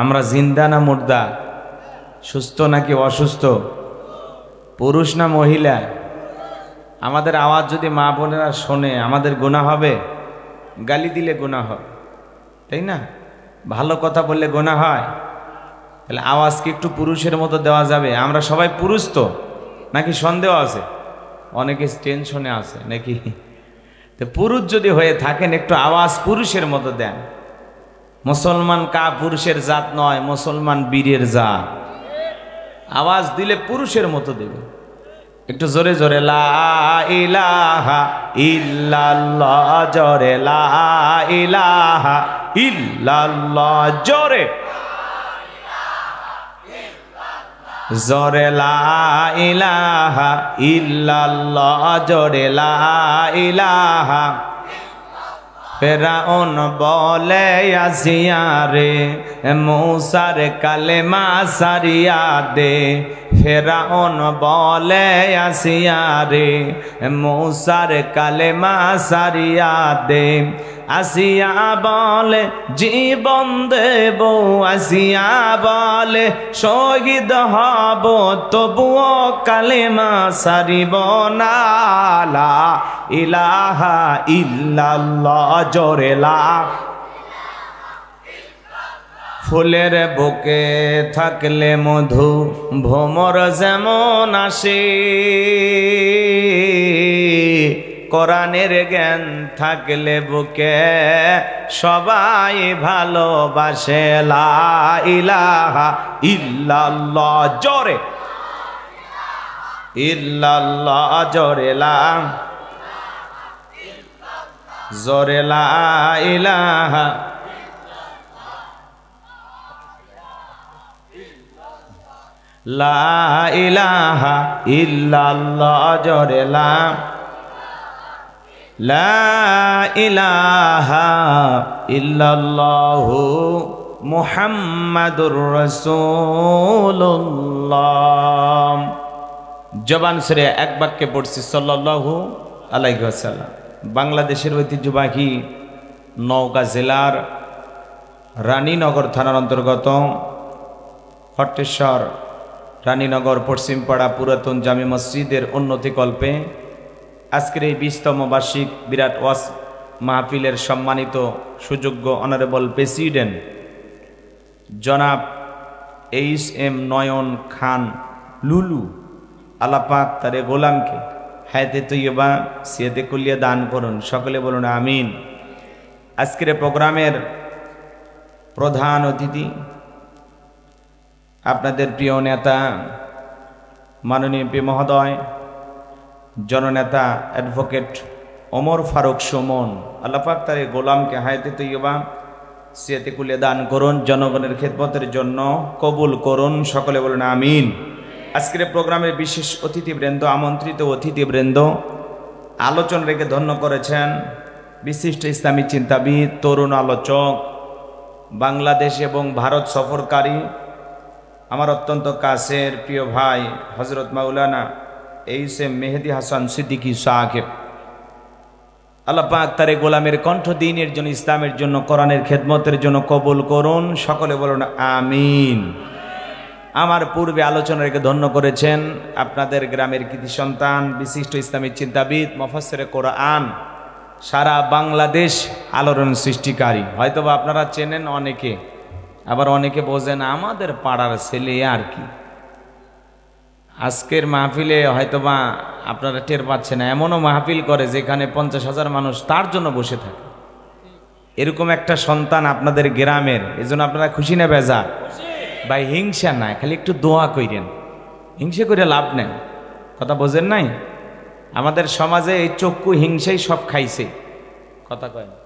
আমরা জিন্দা না মুর্দা, সুস্থ নাকি অসুস্থ, পুরুষ না মহিলা? আমাদের আওয়াজ যদি মা বোনেরা শোনে আমাদের গুনাহ হবে? গালি দিলে গুনাহ হয়, তাই না? ভালো কথা বললে গুনাহ হয়। তাহলে আওয়াজ কি একটু পুরুষের মতো দেওয়া যাবে? আমরা সবাই পুরুষ তো, নাকি সন্দেহ আছে? অনেকে টেনশনে আছে নাকি? তো পুরুষ যদি হয়ে থাকেন একটু আওয়াজ পুরুষের মতো দেন। মুসলমান কা পুরুষের জাত নয়, মুসলমান বীরের জাত। আওয়াজ দিলে পুরুষের মতো দেবে। একটু জোরে জোরে লা ইলাহা ইল্লাল্লাহ, জোরে লা ইলাহা ইল্লাল্লাহ, জোরে জোরে লা ইলাহা ইল্লাল্লাহ, জোরে লা ইলাহা। ফেরাউন বলে আসিয়া রে মূসার কালেমা সারিয়া দে, ফেরাউন বলে আসিয়া রে মূসার কালেমা সারিয়া দে, আসিয়া বলে জীবন দেব, আসিয়া বলে শহীদ হব, তবুও কালেমা সারিব না। লা ইলাহা ইল্লাল্লাহ, জোরে লা। ফুলের বুকে থাকলে মধু ভ্রমর যেমন আসে, কোরআনের জ্ঞান থাকলে বুকে সবাই ভালোবাসে। লা ইলাহা ইল্লাল্লাহ, জোরে ইল্লাল্লাহ, জোরে লা, জোরে লা ইলাহা লা ইলাহা ইল্লাল্লাহ, জোরে লা, লা ইলাহা ইল্লাল্লাহু মুহাম্মাদুর রাসূলুল্লাহ। জবান ছেড়ে এক বাক্যে পড়ছি সাল্লাল্লাহু আলাইহি ওয়াসাল্লাম। বাংলাদেশের ঐতিহ্যবাহী নওগাঁ জেলার রানীনগর থানার অন্তর্গত হট্টেশ্বর রানীনগর পশ্চিমপাড়া পুরাতন জামে মসজিদের উন্নতিকল্পে আজকের এই 20তম বার্ষিক বিরাট ওয়াজ মাহফিলের সম্মানিত সুযোগ্য অনারেবল প্রেসিডেন্ট জনাব এইচ.এম. নয়ন খান লুলু, আল্লাহ পাক তার গোলামকে হায়াতে তৈয়বা সিয়াতে কুলিয়া দান করুন। সকলে বলুন আমিন। আজকের প্রোগ্রামের প্রধান অতিথি আপনাদের প্রিয় নেতা মাননীয় এমপি মহোদয় জননেতা অ্যাডভোকেট ওমর ফারুক সুমন, আল্লাহ পাক তার গোলামকে হায়াতে তৈয়বা সিয়াতে কুলিয়া দান করুন, জনগণের খেদমতের জন্য কবুল করুন। সকলে বলুন আমিন। আজকের প্রোগ্রামের বিশেষ অতিথিবৃন্দ, আমন্ত্রিত অতিথিবৃন্দ, আলোচনা রেখে ধন্য করেছেন বিশিষ্ট ইসলামী চিন্তাবিদ, তরুণ আলোচক, বাংলাদেশ এবং ভারত সফরকারী আমার অত্যন্ত কাছের প্রিয় ভাই হজরত মাওলানা এইচ.এম. মেহেদি হাসান সিদ্দিকী সাহেব। আল্লাহ পাক তার গোলামের কণ্ঠ দ্বীনের জন্য, ইসলামের জন্য, কোরআনের খেদমতের জন্য কবুল করুন। সকলে বলুন আমিন। আমার পূর্বে আলোচনা রেখে ধন্য করেছেন আপনাদের গ্রামের কৃতি সন্তান, বিশিষ্ট ইসলামিক চিন্তাবিদ, মুফাসসিরে কোরআন, সারা বাংলাদেশ আলোড়ন সৃষ্টিকারী। হয়তোবা আপনারা চেনেন অনেকে, আবার অনেকে বোঝেন আমাদের পাড়ার ছেলে আর কি। আজকের মাহফিলে হয়তোবা আপনারা টের পাচ্ছেন না, এমনও মাহফিল করে যেখানে 50,000 মানুষ তার জন্য বসে থাকে। এরকম একটা সন্তান আপনাদের গ্রামের, এজন্য আপনারা খুশি না বেজার? ভাই হিংসা নাই, খালি একটু দোয়া কইরেন, হিংসা করে লাভ নেই। কথা বোঝেন নাই? আমাদের সমাজে এই চক্ষু হিংসাই সব খাইছে। কথা কয় না?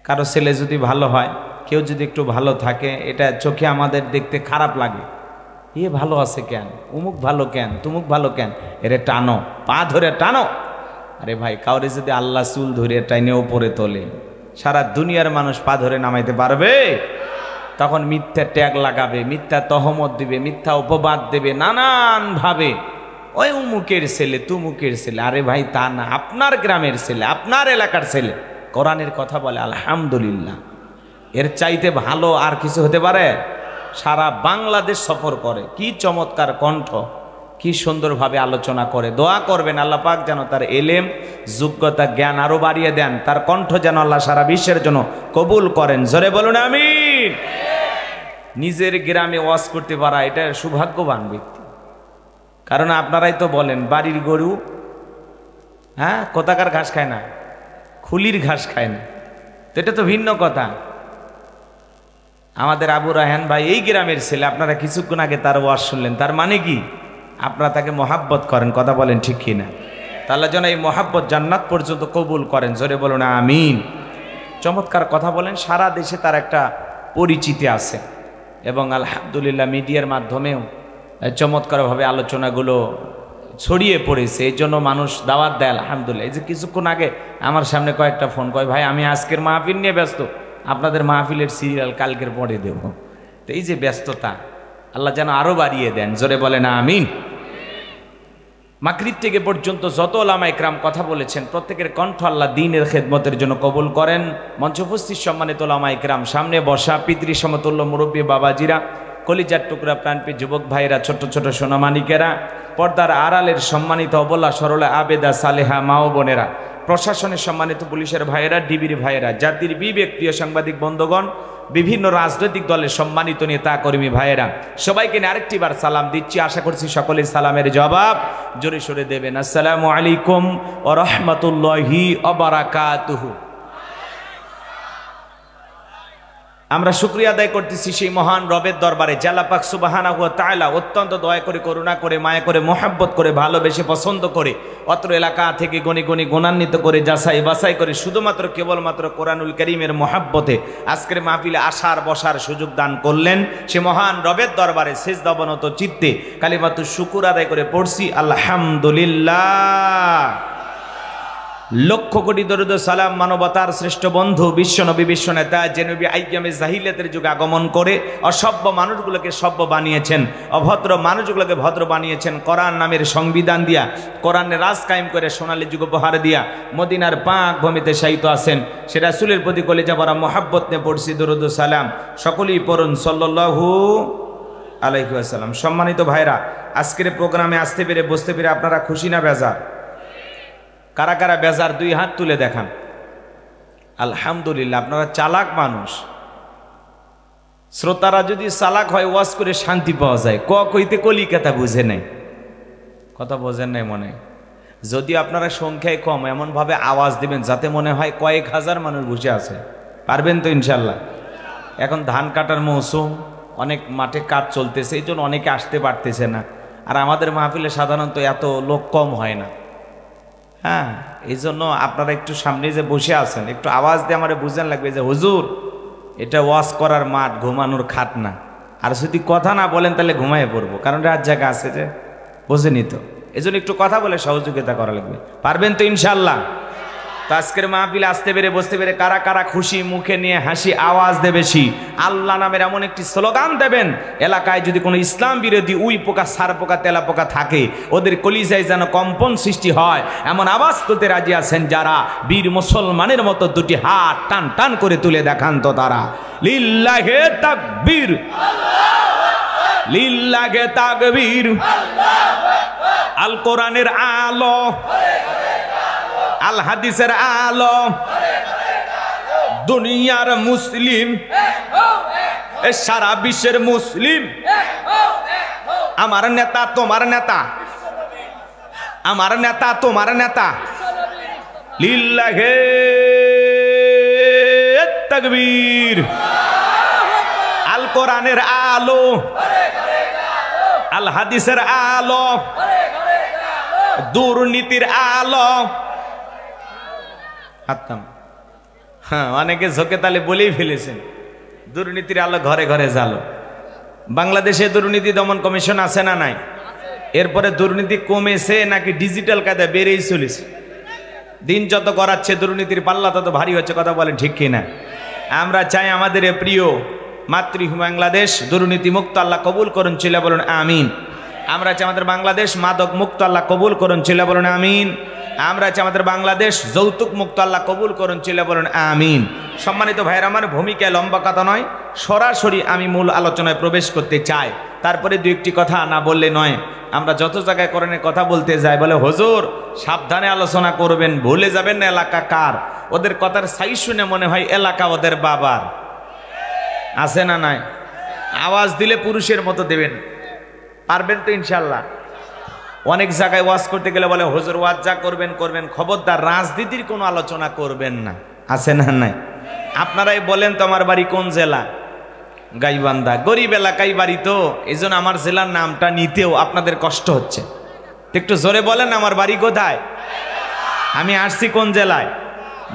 কারো ছেলে যদি ভালো হয়, কেউ যদি একটু ভালো থাকে, এটা চোখে আমাদের দেখতে খারাপ লাগে। এ ভালো আছে কেন, উমুক ভালো কেন, তুমুক ভালো কেন, এরে টানো, পা ধরে টানো। আরে ভাই, কাউরে যদি আল্লাহ চুল ধরে টাইনে ওপরে তোলে, সারা দুনিয়ার মানুষ পা ধরে নামাইতে পারবে? তখন মিথ্যা ট্যাগ লাগাবে, মিথ্যা তহমত দিবে, মিথ্যা উপবাদ দেবে নানানভাবে। ওই উমুকের ছেলে, তুমুকের ছেলে। আরে ভাই তা না, আপনার গ্রামের ছেলে, আপনার এলাকার ছেলে কোরআনের কথা বলে, আলহামদুলিল্লাহ। এর চাইতে ভালো আর কিছু হতে পারে? সারা বাংলাদেশ সফর করে, কি চমৎকার কণ্ঠ, কি সুন্দরভাবে আলোচনা করে। দোয়া করবেন আল্লাহ পাক যেন তার এলেম, যোগ্যতা, জ্ঞান আরো বাড়িয়ে দেন, তার কণ্ঠ যেন আল্লাহ সারা বিশ্বের জন্য কবুল করেন। জোরে বলুন আমিন। নিজের গ্রামে ওয়াজ করতে পারা এটা সৌভাগ্যবান ব্যক্তি। কারণ আপনারাই তো বলেন বাড়ির গরু কোথাকার ঘাস খায় না, খুলির ঘাস খায় না। তো এটা তো ভিন্ন কথা। আমাদের আবু রায়হান ভাই এই গ্রামের ছেলে, আপনারা কিছুক্ষণ আগে তার ওয়াজ শুনলেন, তার মানে কি আপনারা তাকে মহাব্বত করেন। কথা বলেন ঠিক কিনা? তাহলে যেন এই মহাব্বত জান্নাত পর্যন্ত কবুল করেন। জোরে বলুন আমিন। চমৎকার কথা বলেন, সারা দেশে তার একটা পরিচিতি আছে এবং আলহামদুলিল্লাহ মিডিয়ার মাধ্যমেও চমৎকারভাবে আলোচনাগুলো ছড়িয়ে পড়েছে। এই জন্য মানুষ দাওয়াত দেয় আলহামদুলিল্লাহ। এই যে কিছুক্ষণ আগে আমার সামনে কয়েকটা ফোন কয়, ভাই আমি আজকের মাহফিল নিয়ে ব্যস্ত, আপনাদের মাহফিলের সিরিয়াল কালকের পরে দেব। তো এই যে ব্যস্ততা আল্লাহ যেন আরো বাড়িয়ে দেন। জোরে বলেন আমিন। মাগরিব থেকে পর্যন্ত যত ওলামা ইকরাম কথা বলেছেন, প্রত্যেকের কণ্ঠ আল্লাহ দ্বীনের খেদমতের জন্য কবুল করেন। মঞ্চ উপস্থিত সম্মানিত ওলামা ইকরাম, সামনে বসা পিতৃ সমতুল্য মুরব্বী বাবাজিরা, কলিজার টুকরা প্রাণপ্রিয় যুবক ভাইরা, ছোট ছোট সোনামানিকেরা, পর্দার আড়ালের সম্মানিত অবলা সরলা আবেদা সালেহা মা ও বোনেরা, প্রশাসনের সম্মানিত পুলিশের ভাইয়েরা, ডিবির ভাইয়েরা, জাতির বিবেক প্রিয় সাংবাদিক বন্ধুগণ, বিভিন্ন রাজনৈতিক দলের সম্মানিত নেতা কর্মী ভাইয়েরা, সবাইকে আরেকটি বার সালাম দিচ্ছি। আশা করছি সকলেই সালামের জবাব জোরে সোরে দেবেন। আসসালামু আলাইকুম ওয়া রাহমাতুল্লাহি ওয়া বারাকাতুহু। আমরা শুকরিয়া আদায় করতেছি সেই মহান রবের দরবারে, আল্লাহ পাক সুবহানাহু ওয়া তাআলা অত্যন্ত দয়া করে, করুণা করে, মায়া করে, মহব্বত করে, ভালোবেসে, পছন্দ করে, অত্র এলাকা থেকে গণি গণি গুণান্বিত করে, যাচাই বাছাই করে, শুধুমাত্র কেবলমাত্র কোরআনুল কারীমের মহব্বতে আজকের মাহফিলে আসার বসার সুযোগ দান করলেন। সে মহান রবের দরবারে সিজদা অবনত চিত্তে কালিমাতু শুকুর আদায় করে পড়ছি আলহামদুলিল্লাহ। লক্ষ কোটি দরুদ সালাম মানবতার শ্রেষ্ঠ বন্ধু বিশ্বনবী, বিশ্বনেতা, যে নবী আইয়ামে জাহিলিয়াতের যুগে আগমন করে অসভ্য মানুষগুলোকে সভ্য বানিয়েছেন, অভদ্র মানুষগুলোকে ভদ্র বানিয়েছেন, কোরআন নামের সংবিধান দিয়া, কোরআনের রাজ কায়েম করে সোনালী যুগ উপহার দিয়া মদিনার পাক ভূমিতে শায়িত আছেন। সে রাসূলের প্রতি কলিজা ভরা মোহাব্বত নিয়ে পড়ছি দরুদ সালাম। সকলেই পড়ুন সাল্লাল্লাহু আলাইহি ওয়াসাল্লাম। সম্মানিত ভাইরা, আজকের প্রোগ্রামে আসতে পেরে, বসতে পেরে আপনারা খুশি না বেজার? কারা কারা বেজার দুই হাত তুলে দেখান। আলহামদুলিল্লাহ, আপনারা চালাক মানুষ। শ্রোতারা যদি চালাক হয় ওয়াজ করে শান্তি পাওয়া যায়। কইতে কলিকাতা বুঝে নাই, কথা বোঝেন নাই মনে। যদি আপনারা সংখ্যায় কম, এমনভাবে আওয়াজ দিবেন যাতে মনে হয় কয়েক হাজার মানুষ বসে আছে। পারবেন তো ইনশাল্লাহ? এখন ধান কাটার মৌসুম, অনেক মাঠে কাজ চলতেছে, এই জন্য অনেকে আসতে পারতেছে না। আর আমাদের মাহফিলে সাধারণত এত লোক কম হয় না। হ্যাঁ, এই জন্য আপনারা একটু সামনে যে বসে আছেন একটু আওয়াজ দিয়ে আমার বুঝেন লাগবে যে হুজুর এটা ওয়াজ করার মাঠ, ঘুমানোর খাট না। আর যদি কথা না বলেন তাহলে ঘুমায় পড়বো, কারণ রাত জায়গা আছে যে, বোঝেনি তো। এই জন্য একটু কথা বলে সহযোগিতা করা লাগবে। পারবেন তো ইনশাল্লাহ? তো আজকের মাহফিলে আসতে পেরে বসতে পেরে কারা কারা খুশি, মুখে নিয়ে হাসি, আওয়াজ দে বেশি। আল্লাহ নামের এমন একটি স্লোগান দেবেন, এলাকায় যদি কোনো ইসলাম বিরোধী উই পোকা, সার পোকা, তেলা পোকা থাকে, ওদের কলিজায় যেন কম্পন সৃষ্টি হয়, এমন আওয়াজ তুলতে রাজি আছেন যারা? বীর মুসলমানের মতো দুটি হাত টান টান করে তুলে দেখান তো তারা। লিল্লাহে তাকবীর, লিল্লাহে তাকবীর। আল কোরআনের আলো, আল হাদিসের আলো, দুনিয়ার মুসলিম, সারা বিশ্বের মুসলিম। আমার নেতা তোমার নেতা, আমার নেতা তোমার নেতা। লিল্লাহে তাকবীর। আল কোরআনের আলো, আল হাদিসের আলো, দুর্নীতির আলো। হ্যাঁ, অনেকে ঝোঁকে তালে বলেই ফেলেছেন দুর্নীতির আলো ঘরে ঘরে জ্বালো। বাংলাদেশে দুর্নীতি দমন কমিশন আছে না নাই? এরপরে দুর্নীতি কমেছে নাকি ডিজিটাল কায়দা বেড়েই চলেছে? দিন যত করাচ্ছে দুর্নীতির পাল্লা তত ভারী হচ্ছে, কথা বলেন ঠিক কিনা? আমরা চাই আমাদের প্রিয় মাতৃভূমি বাংলাদেশ দুর্নীতি মুক্ত আল্লাহ কবুল করুন, ছিল বলুন আমিন। আমরা চাই আমাদের বাংলাদেশ মাদক মুক্ত আল্লাহ কবুল করুন, ছিল বলুন আমিন। আমরা চাই আমাদের বাংলাদেশ যৌতুক মুক্ত আল্লাহ কবুল করুন, ছিল বলুন আমিন। সম্মানিত ভাইয়ের আমার, ভূমিকায় লম্বা কথা নয়, সরাসরি আমি মূল আলোচনায় প্রবেশ করতে চাই। তারপরে দু একটি কথা না বললে নয়। আমরা যত জায়গায় কোরআনের কথা বলতে যাই বলে হুজুর সাবধানে আলোচনা করবেন, ভুলে যাবেন না এলাকা কার। ওদের কথার সাইজ শুনে মনে হয় এলাকা ওদের বাবার। আছে না নাই? আওয়াজ দিলে পুরুষের মতো দেবেন। পারবেন তো ইনশাল্লাহ? অনেক জায়গায় ওয়াজ করতে গেলে বলে হুজুর ওয়াজ যা করবেন করবেন, খবরদার রাজনীতির কোনো আলোচনা করবেন না। আছে না নাই? আপনারাই বলেন তো আমার বাড়ি কোন জেলা? গাইবান্ধা। গরিব এলাকায় বাড়ি তো, এই জন্য আমার জেলার নামটা নিতেও আপনাদের কষ্ট হচ্ছে। একটু জোরে বলেন আমার বাড়ি কোথায়? আমি আসছি কোন জেলায়?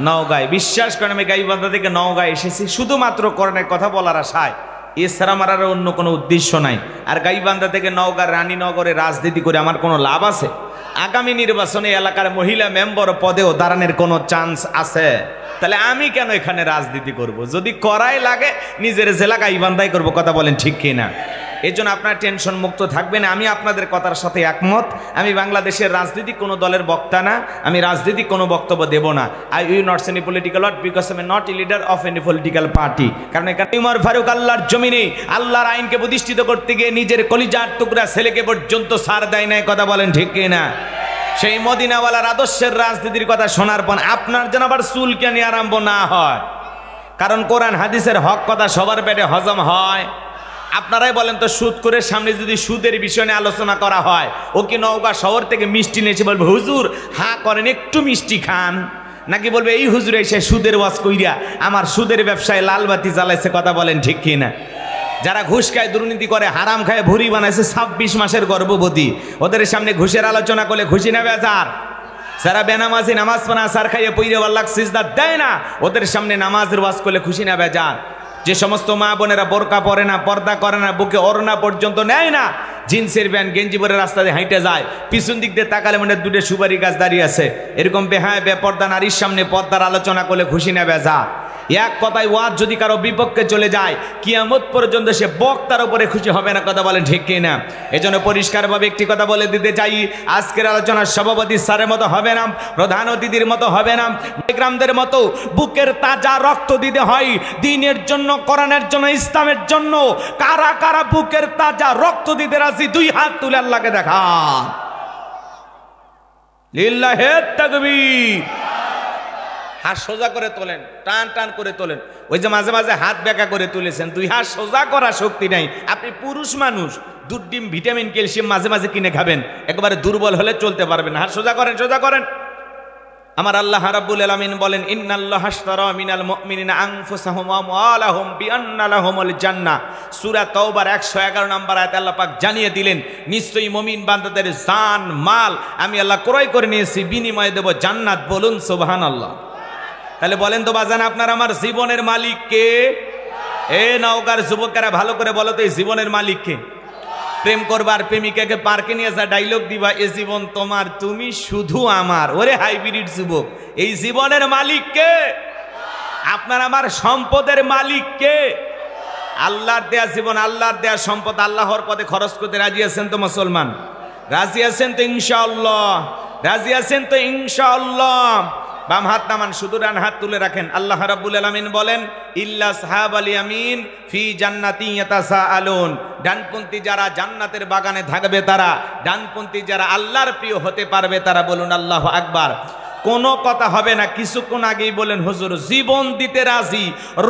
নওগাঁয়। বিশ্বাস করেন আমি গাইবান্ধা থেকে নওগাঁ এসেছি শুধুমাত্র কোরআনের কথা বলার আশায়, এছাড়া আমার আর অন্য কোনো উদ্দেশ্য নাই। আর গাইবান্ধা থেকে নওগাঁর রানীনগরে রাজনীতি করে আমার কোনো লাভ আছে? আগামী নির্বাচনে এলাকার মহিলা মেম্বার পদেও দাঁড়ানোর কোনো চান্স আছে? তাহলে আমি কেন এখানে রাজনীতি করব? যদি করাই লাগে নিজের জেলা গাইবান্ধাই করব, কথা বলেন ঠিক কিনা? এই জন্য আপনার টেনশন মুক্ত থাকবেন। আমি আপনাদের কথার সাথে একমত। আমি বাংলাদেশের রাজনীতিক কোনো দলের বক্তা না, আমি রাজনীতিক কোনো বক্তব্য দেব না। I will not any political word because I am not a leader of any political party. কারণ এখানে উমর ফারুক আল্লাহর জমিনে আল্লাহর আইনকে প্রতিষ্ঠিত করতে গিয়ে নিজের কলিজার টুকরা ছেলেকে পর্যন্ত ছাড় দেয় নাই, কথা বলেন ঠিক কিনা? সেই মদিনাওয়ালার আদর্শের রাজনীতির কথা শোনার পর আপনার যেন আবার চুলকানি আরম্ভ না হয়। কারণ কোরআন হাদিসের হক কথা সবার পেটে হজম হয়। আপনারাই বলেন তো, সুদ করে সামনে যদি সুদের বিষয় নিয়ে আলোচনা করা হয়, ও কি নওগাঁ শহর থেকে মিষ্টি নিয়েছে বলবে হুজুর হ্যাঁ করেন একটু মিষ্টি খান, নাকি বলবে এই হুজুর এসে সুদের ওয়াজ কইরা আমার সুদের ব্যবসায় লালবাতি জ্বালাইছে, কথা বলেন ঠিক কিনা? যারা ঘুষ খায়, দুর্নীতি করে, হারাম খায়, ভুরি বানাইছে 26 মাসের গর্ভবতী, ওদের সামনে ঘুষের আলোচনা করলে খুশি না বেজার? যারা বেনামাজি নামাজ পড়া সার খাইয়ে পইরে আল্লাহ সিজদা দেয় না, ওদের সামনে নামাজের ওয়াজ করলে খুশি না বেজার? যে সমস্ত মা বোনেরা বোরকা পরে না, পর্দা করে না, বুকে ওড়না পর্যন্ত নেয় না, জিন্সের প্যান্ট গেঞ্জি পরে রাস্তা দিয়ে হাঁটে যায়, পিছন দিক দিয়ে তাকালে মনে দুটো সুপারি গাছ দাঁড়িয়ে আছে, এরকম বেহায় বেপর্দা নারীর সামনে পর্দার আলোচনা করলে খুশি না বেজার? এক কথায় ওয়াজ যদি কারো বিপক্ষে চলে যায়, কিয়ামত পর্যন্ত সে বক্তার উপরে খুশি হবে না, কথা বলেন ঠিক কিনা? এজন্য পরিষ্কারভাবে একটি কথা বলে দিতে চাই, আজকের আলোচনার সভাপতি স্যারের মতো হবে না, প্রধান অতিথির মতো হবে না, গ্রামদের মতো বুকের তাজা রক্ত দিতে হয় দ্বীনের জন্য, কোরআনের জন্য, ইসলামের জন্য। কারা কারা বুকের তাজা রক্ত দিতে রাজি? দুই হাত তুলে আল্লাহকে দেখা। লিল্লাহে তাকবীর। হাত সোজা করে তোলেন, টান টান করে তোলেন। ওই যে মাঝে মাঝে হাত বেঁকা করে তুলেছেন, 2 হাত সোজা করা শক্তি নাই। আপনি পুরুষ মানুষ, দুধ ডিম ভিটামিন ক্যালসিয়াম মাঝে মাঝে কিনে খাবেন, একেবারে দুর্বল হলে চলতে পারবেন। হাত সোজা করেন, সোজা করেন। আমার আল্লাহ রাব্বুল আলামিন বলেন, ইন্নাল্লাহা আশতারা মিনাল মুমিনিনা আনফুসাহুম ওয়া আমওয়ালাহুম বিআন্না লাহুমুল জান্নাহ। সূরা তাওবার 111 নম্বর আয়াতে আল্লাহ পাক জানিয়ে দিলেন, নিশ্চয়ই মুমিন বান্দাদের জান মাল আমি আল্লাহ ক্রয় করে নিয়েছি, বিনিময়ে দেব জান্নাত। বলুন সুবহানাল্লাহ। তাহলে বলেন তো বাজান, আপনার আমার জীবনের মালিক কে? এ নওগাঁর যুবকেরা ভালো করে বলো তো, এই জীবনের মালিক কে? প্রেম করবার প্রেমিকাকে পার্কে নিয়ে যা ডায়লগ দিবা, এ জীবন তোমার, তুমি শুধু আমার। ওরে হাইব্রিড যুবক, এই জীবনের মালিক কে? আপনার আমার সম্পদের মালিক কে? আল্লাহর দেয়া জীবন, আল্লাহর দেয়া সম্পদ আল্লাহর পথে খরচ করতে রাজি আছেন তো মুসলমান? রাজি আছেন তো ইনশাআল্লাহ? রাজি আছেন তো ইনশাআল্লাহ? বাম হাত নামান, শুধু ডান হাত তুলে রাখেন। আল্লাহ রাব্বুল আলামিন বলেন, ইল্লা সাহাবাল ইয়ামিন ফি জান্নাতিন ইয়াতাসাআলুন। ডানপন্থী যারা জান্নাতের বাগানে থাকবে তারা, ডানপন্থী যারা আল্লাহর প্রিয় হতে পারবে তারা। বলুন আল্লাহু আকবার। কোনো কথা হবে না। কিছুক্ষণ আগেই বলেন, হুজুর জীবন দিতে রাজি,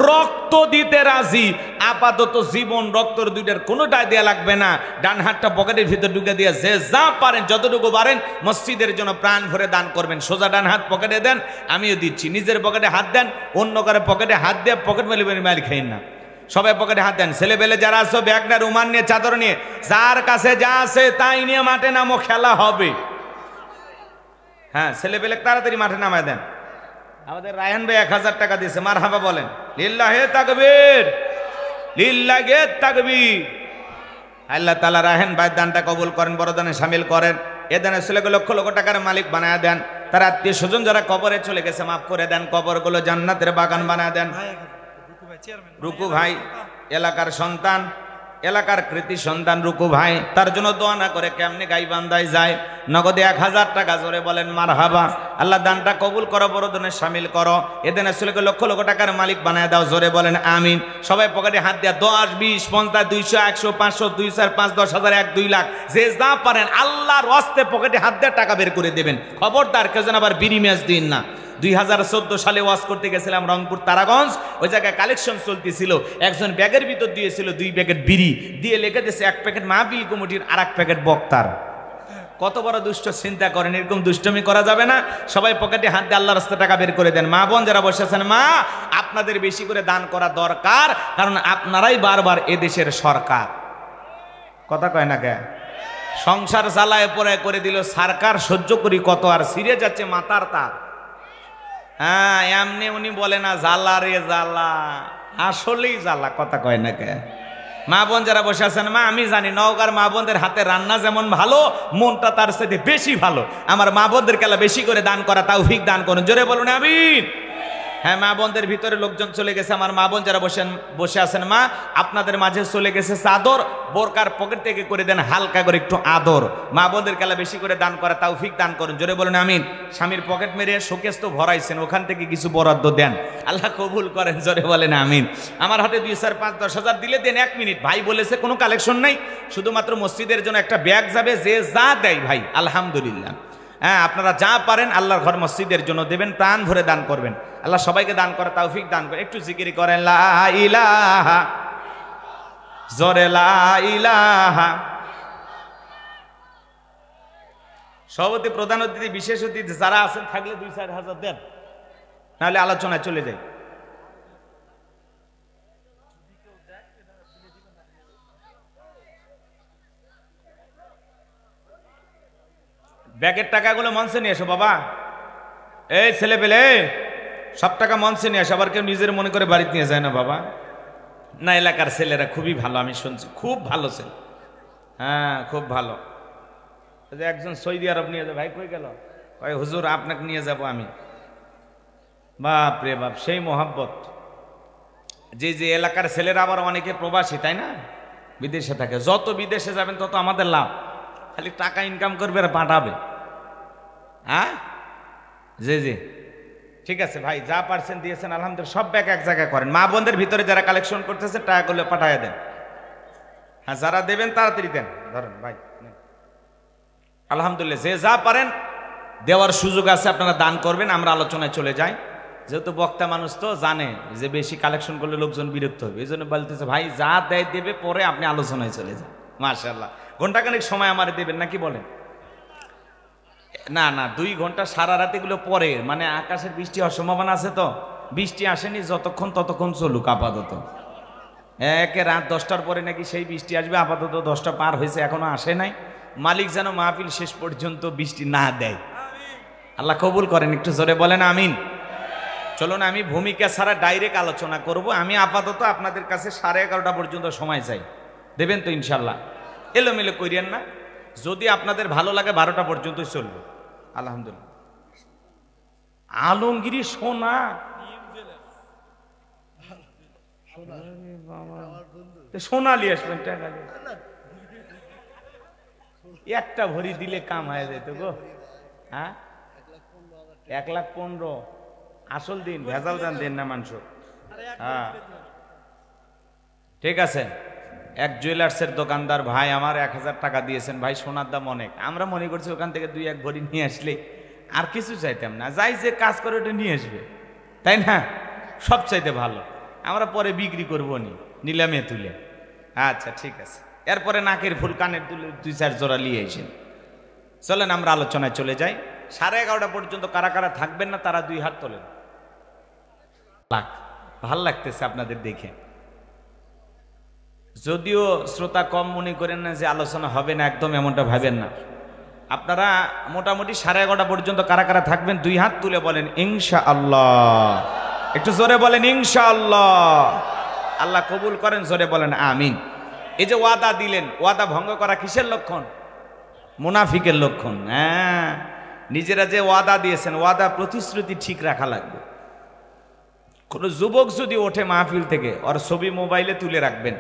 রক্ত দিতে রাজি। আপাতত জীবন রক্তর দুইটার কোনোটাই দেয়া লাগবে না। ডান হাতটা পকেটের ভিতর ঢুকে দিয়ে যে যা পারেন, যতটুকু পারেন মসজিদের জন্য প্রাণ ভরে দান করবেন। সোজা ডান হাত পকেটে দেন, আমিও দিচ্ছি। নিজের পকেটে হাত দেন, অন্য কারো পকেটে হাত দিয়ে পকেট মেলে মারি খাইন না। সবাই পকেটে হাত দেন। ছেলেবেলে যারা আছো, ব্যাগটা রুমাল নিয়ে, চাদর নিয়ে, যার কাছে যা আছে তাই নিয়ে মাঠে নামো, খেলা হবে। হ্যাঁ, ছেলেবেলে তাড়াতাড়ি মাঠে নামায় দেন। আমাদের রায়হান ভাই 1000 টাকা দিয়েছে, মারহাবা বলেন। লিল্লাহে তাকবীর, লিল্লাহে তাকবীর। আল্লাহ তাআলা রায়হান ভাই দানটা কবুল করেন, বড় দানে শামিল করেন। এ দানের ছেলেকে লক্ষ লক্ষ টাকার মালিক বানায় দেন। তার আত্মীয় স্বজন যারা কবরে চলে গেছে মাফ করে দেন, কবরগুলো জান্নাতের বাগান বানায় দেন। রুকু ভাই এলাকার সন্তান, এলাকার কৃতি সন্তান রুকু ভাই, তার জন্য দোয়া না করে কেমনে গাইবান্ধায় যায়। নগদে 1000 টাকা, জোরে বলেন মারহাবা। আল্লাহ দানটা কবুল করো, বড় দানে শামিল করো। এদিনের ছেলেকে লক্ষ লক্ষ টাকার মালিক বানায় দাও, জোরে বলেন আমিন। সবাই পকেটে হাত দেয়া 10, 20, 50, 200, 100, 500, 2, 4, 5, 10,000, 1, 2 লাখ, যে যা পারেন আল্লাহর ওয়াস্তে পকেটে হাত দিয়ে টাকা বের করে দেবেন। খবরদার কেউ যেন আবার বিড়ি ম্যাচ দিন না। 2014 সালে ওয়াজ করতে গেছিলাম রংপুর তারাগঞ্জ। ওই জায়গায় কালেকশন চলতেছিল। একজন ব্যাগের ভিতর দিয়েছিল 2 প্যাকেট বিড়ি, দিয়ে লিখে দিয়েছে 1 প্যাকেট মাহফিল কমিটির, আর 1 প্যাকেট বক্তার। কত বড় দুষ্ট চিন্তা করেন! এরকম দুষ্টমি করা যাবে না। সবাই পকেটে হাত দিয়ে আল্লাহর রাস্তায় টাকা বের করে দেন। মা বোন যারা বসে আছেন, মা আপনাদের বেশি করে দান করা দরকার, কারণ আপনারাই বারবার এদেশের সরকার। কথা কয় না কে? সংসার জ্বালায় পরে করে দিল সরকার, সহ্য করি কত, আর ছিঁড়ে যাচ্ছে মাথার তার। হ্যাঁ, এমনি উনি বলে না জ্বালা রে জ্বালা, আসলেই জ্বালা। কথা কয় না কে? মা বোন যারা বসে আছেন, মা আমি জানি নওগাঁর মা বোনদের হাতে রান্না যেমন ভালো, মনটা তার সাথে বেশি ভালো। আমার মা বোনদের কেলা বেশি করে দান করা তৌফিক দান করুন, জোরে বলুন আমিন। হ্যাঁ, মা বোনদের ভিতরে লোকজন চলে গেছে। আমার মা বোন যারা বসে আছেন, মা আপনাদের মাঝে চলে গেছে চাদর, বোরকার পকেট থেকে করে দেন হালকা করে একটু আদর। মা বোনদের কেলা বেশি করে দান করা তৌফিক দান করুন, জোরে বলুন আমিন। স্বামীর পকেট মেরে শোকেস তো ভরাইছেন, ওখান থেকে কিছু বরাদ্দ দেন, আল্লাহ কবুল করেন, জোরে বলেন আমিন। আমার হাতে 2, 4, 5, 10,000 দিলে দেন। 1 মিনিট ভাই বলেছে কোনো কালেকশন নাই, শুধুমাত্র মসজিদের জন্য একটা ব্যাগ যাবে, যে যা দেয় ভাই আলহামদুলিল্লাহ। হ্যাঁ, আপনারা যা পারেন আল্লাহর ঘর মসজিদের জন্য দেবেন, প্রাণ ভরে দান করবেন। আল্লাহ সবাইকে দান করা তৌফিক দান করেন। একটু জিকির করেন, লা ইলাহা, জোরে লা ইলাহা। সভাপতি, প্রধান অতিথি, বিশেষ অতিথি যারা আছেন থাকলে 2-4 হাজার দেন, নাহলে আলোচনায় চলে যায়। ব্যাগের টাকাগুলো মঞ্চে নিয়ে এসো বাবা। এই ছেলে পেলে সব টাকা মঞ্চে নিয়ে আসো। আবার কেউ নিজের মনে করে বাড়িতে নিয়ে যায় না বাবা। না, এলাকার ছেলেরা খুবই ভালো, আমি শুনছি খুব ভালো ছেলে। হ্যাঁ, খুব ভালো। একজন সৌদি আরব নিয়ে যাবে, ভাই কই গেল? ভাই হুজুর আপনাকে নিয়ে যাব আমি। বাপ রে বাপ, সেই মোহাব্বত। যে এলাকার ছেলেরা আবার অনেকে প্রবাসী, তাই না, বিদেশে থাকে। যত বিদেশে যাবেন তত আমাদের লাভ, খালি টাকা ইনকাম করবে আর পাঠাবে। হ্যাঁ, জি ঠিক আছে ভাই, যা পারছেন দিয়েছেন আলহামদুলিল্লাহ। সব ব্যাগ এক জায়গায় করেন। মা বোনদের ভিতরে যারা কালেকশন করতেছেন টাকাগুলো পাঠায় দেন। হ্যাঁ, যারা দেবেন তাড়াতাড়ি দেন। ধরেন ভাই, আলহামদুলিল্লাহ যে যা পারেন দেওয়ার সুযোগ আছে, আপনারা দান করবেন। আমরা আলোচনায় চলে যাই। যেহেতু বক্তা মানুষ তো জানে যে বেশি কালেকশন করলে লোকজন বিরক্ত হবে, এই জন্য বলতেছে ভাই যা দেয় দেবে, পরে আপনি আলোচনায় চলে যান। মাশাআল্লাহ, ঘন্টাখানেক সময় আমার দেবেন নাকি বলেন? না না, 2 ঘন্টা সারা রাত এগুলো পরে, মানে আকাশের বৃষ্টি হওয়ার সম্ভাবনা আছে, তো বৃষ্টি আসেনি যতক্ষণ ততক্ষণ চলুক আপাতত। একে রাত 10টার পরে নাকি সেই বৃষ্টি আসবে, আপাতত 10টা পার হয়েছে এখনো আসে নাই। মালিক যেন মাহফিল শেষ পর্যন্ত বৃষ্টি না দেয়, আল্লাহ কবুল করেন। একটু জোরে বলেন আমিন। চলুন আমি ভূমিকা ছাড়া ডাইরেক্ট আলোচনা করব। আমি আপাতত আপনাদের কাছে 11:30 পর্যন্ত সময় চাই, দেবেন তো ইনশাল্লাহ? এলোমেলো করিয়েন না, যদি আপনাদের ভালো লাগে 12টা পর্যন্তই চলবে। আলহামদুলিল্লাহ। আলমগিরি সোনা, সোনালি আসবেন, টাকা একটা ভরি দিলে কাম হয়ে যেত গো। হ্যাঁ, 1,15,000 আসল দিন, ভেজাল দান দেন না মাংস। হ্যাঁ ঠিক আছে। এক জুয়েলার্সের দোকানদার ভাই আমার 1,000 টাকা দিয়েছেন, ভাই সোনার দাম অনেক। আমরা মনে করছি ওখান থেকে 2-1 ভরি নিয়ে আসলে আর কিছু চাইতাম না, যাই যে কাজ করে ওটা নিয়ে আসবে, তাই না? সব চাইতে ভালো, আমরা পরে বিক্রি করবো নি নিলামে তুলে। আচ্ছা ঠিক আছে, এরপরে নাকের ফুল কানের তুলে 2-4 জোড়া নিয়ে এসেন। চলেন আমরা আলোচনায় চলে যাই। 11:30 পর্যন্ত কারা কারা থাকবেন না তারা 2 হাত তোলেন। ভাল লাগতেছে আপনাদের দেখে, যদিও শ্রোতা কম মনে করেন না যে আলোচনা হবে না, একদম এমনটা ভাবেন না। আপনারা মোটামুটি 11:30 পর্যন্ত কারা কারা থাকবেন 2 হাত তুলে বলেন ইনশাআল্লাহ। একটু জোরে বলেন ইনশাআল্লাহ। আল্লাহ কবুল করেন, জোরে বলেন আমিন। এই যে ওয়াদা দিলেন, ওয়াদা ভঙ্গ করা কিসের লক্ষণ? মুনাফিকের লক্ষণ। হ্যাঁ, নিজেরা যে ওয়াদা দিয়েছেন, ওয়াদা প্রতিশ্রুতি ঠিক রাখা লাগবে। কোনো যুবক যদি ওঠে মাহফিল থেকে, ওর ছবি মোবাইলে তুলে রাখবেন,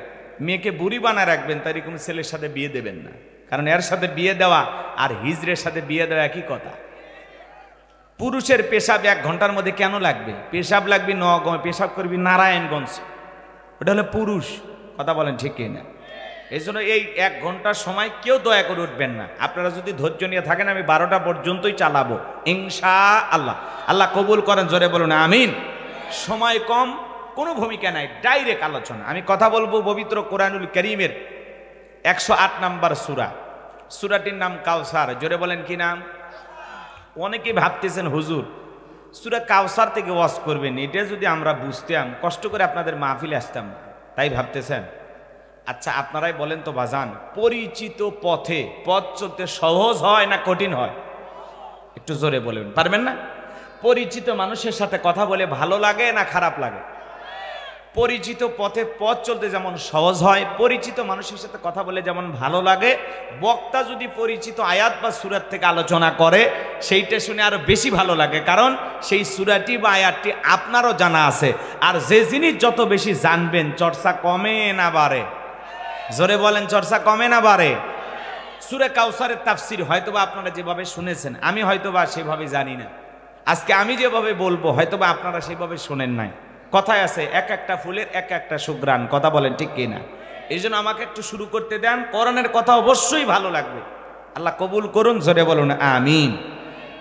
মেয়েকে বুড়ি বানায় রাখবেন, তার এরকম ছেলের সাথে বিয়ে দেবেন না। কারণ এর সাথে বিয়ে দেওয়া আর হিজড়ের সাথে বিয়ে দেওয়া একই কথা। পুরুষের পেশাব 1 ঘন্টার মধ্যে কেন লাগবে? পেশাব লাগবে নগমে, পেশাব করবি নারায়ণগঞ্জ, ওটা হলো পুরুষ। কথা বলেন ঠিক কিনা? এই জন্য এই 1 ঘন্টার সময় কেউ দয়া করে উঠবেন না। আপনারা যদি ধৈর্য নিয়ে থাকেন আমি 12টা পর্যন্তই চালাবো ইনশাআল্লাহ। আল্লাহ কবুল করেন, জোরে বলুন আমিন। সময় কম, কোনো ভূমিকা নাই, ডাইরেক্ট আলোচনা। আমি কথা বলবো পবিত্র কোরআনুল কারীমের 108 নম্বর সূরা, সূরাটির নাম কাউসার। জোরে বলেন কি নাম? অনেকেই ভাবতেছেন হুজুর সূরা কাউসার থেকে ওয়াজ করবেন, এটা যদি আমরা বুঝতাম কষ্ট করে আপনাদের মাহফিলে আসতাম, তাই ভাবতেছেন। আচ্ছা আপনারাই বলেন তো বাজান, পরিচিত পথে পথ চলতে সহজ হয় না কঠিন হয়? একটু জোরে বলবেন, পারবেন না? পরিচিত মানুষের সাথে কথা বলে ভালো লাগে না খারাপ লাগে? পরিচিত পথে পথ চলতে যেমন সহজ হয়, পরিচিত মানুষের সাথে কথা বলে যেমন ভালো লাগে। বক্তা যদি পরিচিত আয়াত বা সূরা থেকে আলোচনা করে, সেইটা শুনে আরো বেশি ভালো লাগে, কারণ সেই সূরাটি বা আয়াতটি আপনারও জানা আছে। আর যে জিনিস যত বেশি জানবেন, চর্চা কমে না বাড়ে? জোরে বলেন, চর্চা কমে না বাড়ে? সূরা কাউসারের তাফসীর হয়তোবা আপনারা যেভাবে শুনেছেন, আমি হয়তোবা সেভাবে জানি না। আজকে আমি যেভাবে বলবো হয়তোবা আপনারা সেভাবে শোনেন নাই। কথায় আছে এক একটা ফুলের এক একটা সুঘ্রাণ। কথা বলেন ঠিক কিনা? এই জন্য আমাকে একটু শুরু করতে দেন, কোরআনের কথা অবশ্যই ভালো লাগবে। আল্লাহ কবুল করুন, জোরে বলুন আমিন।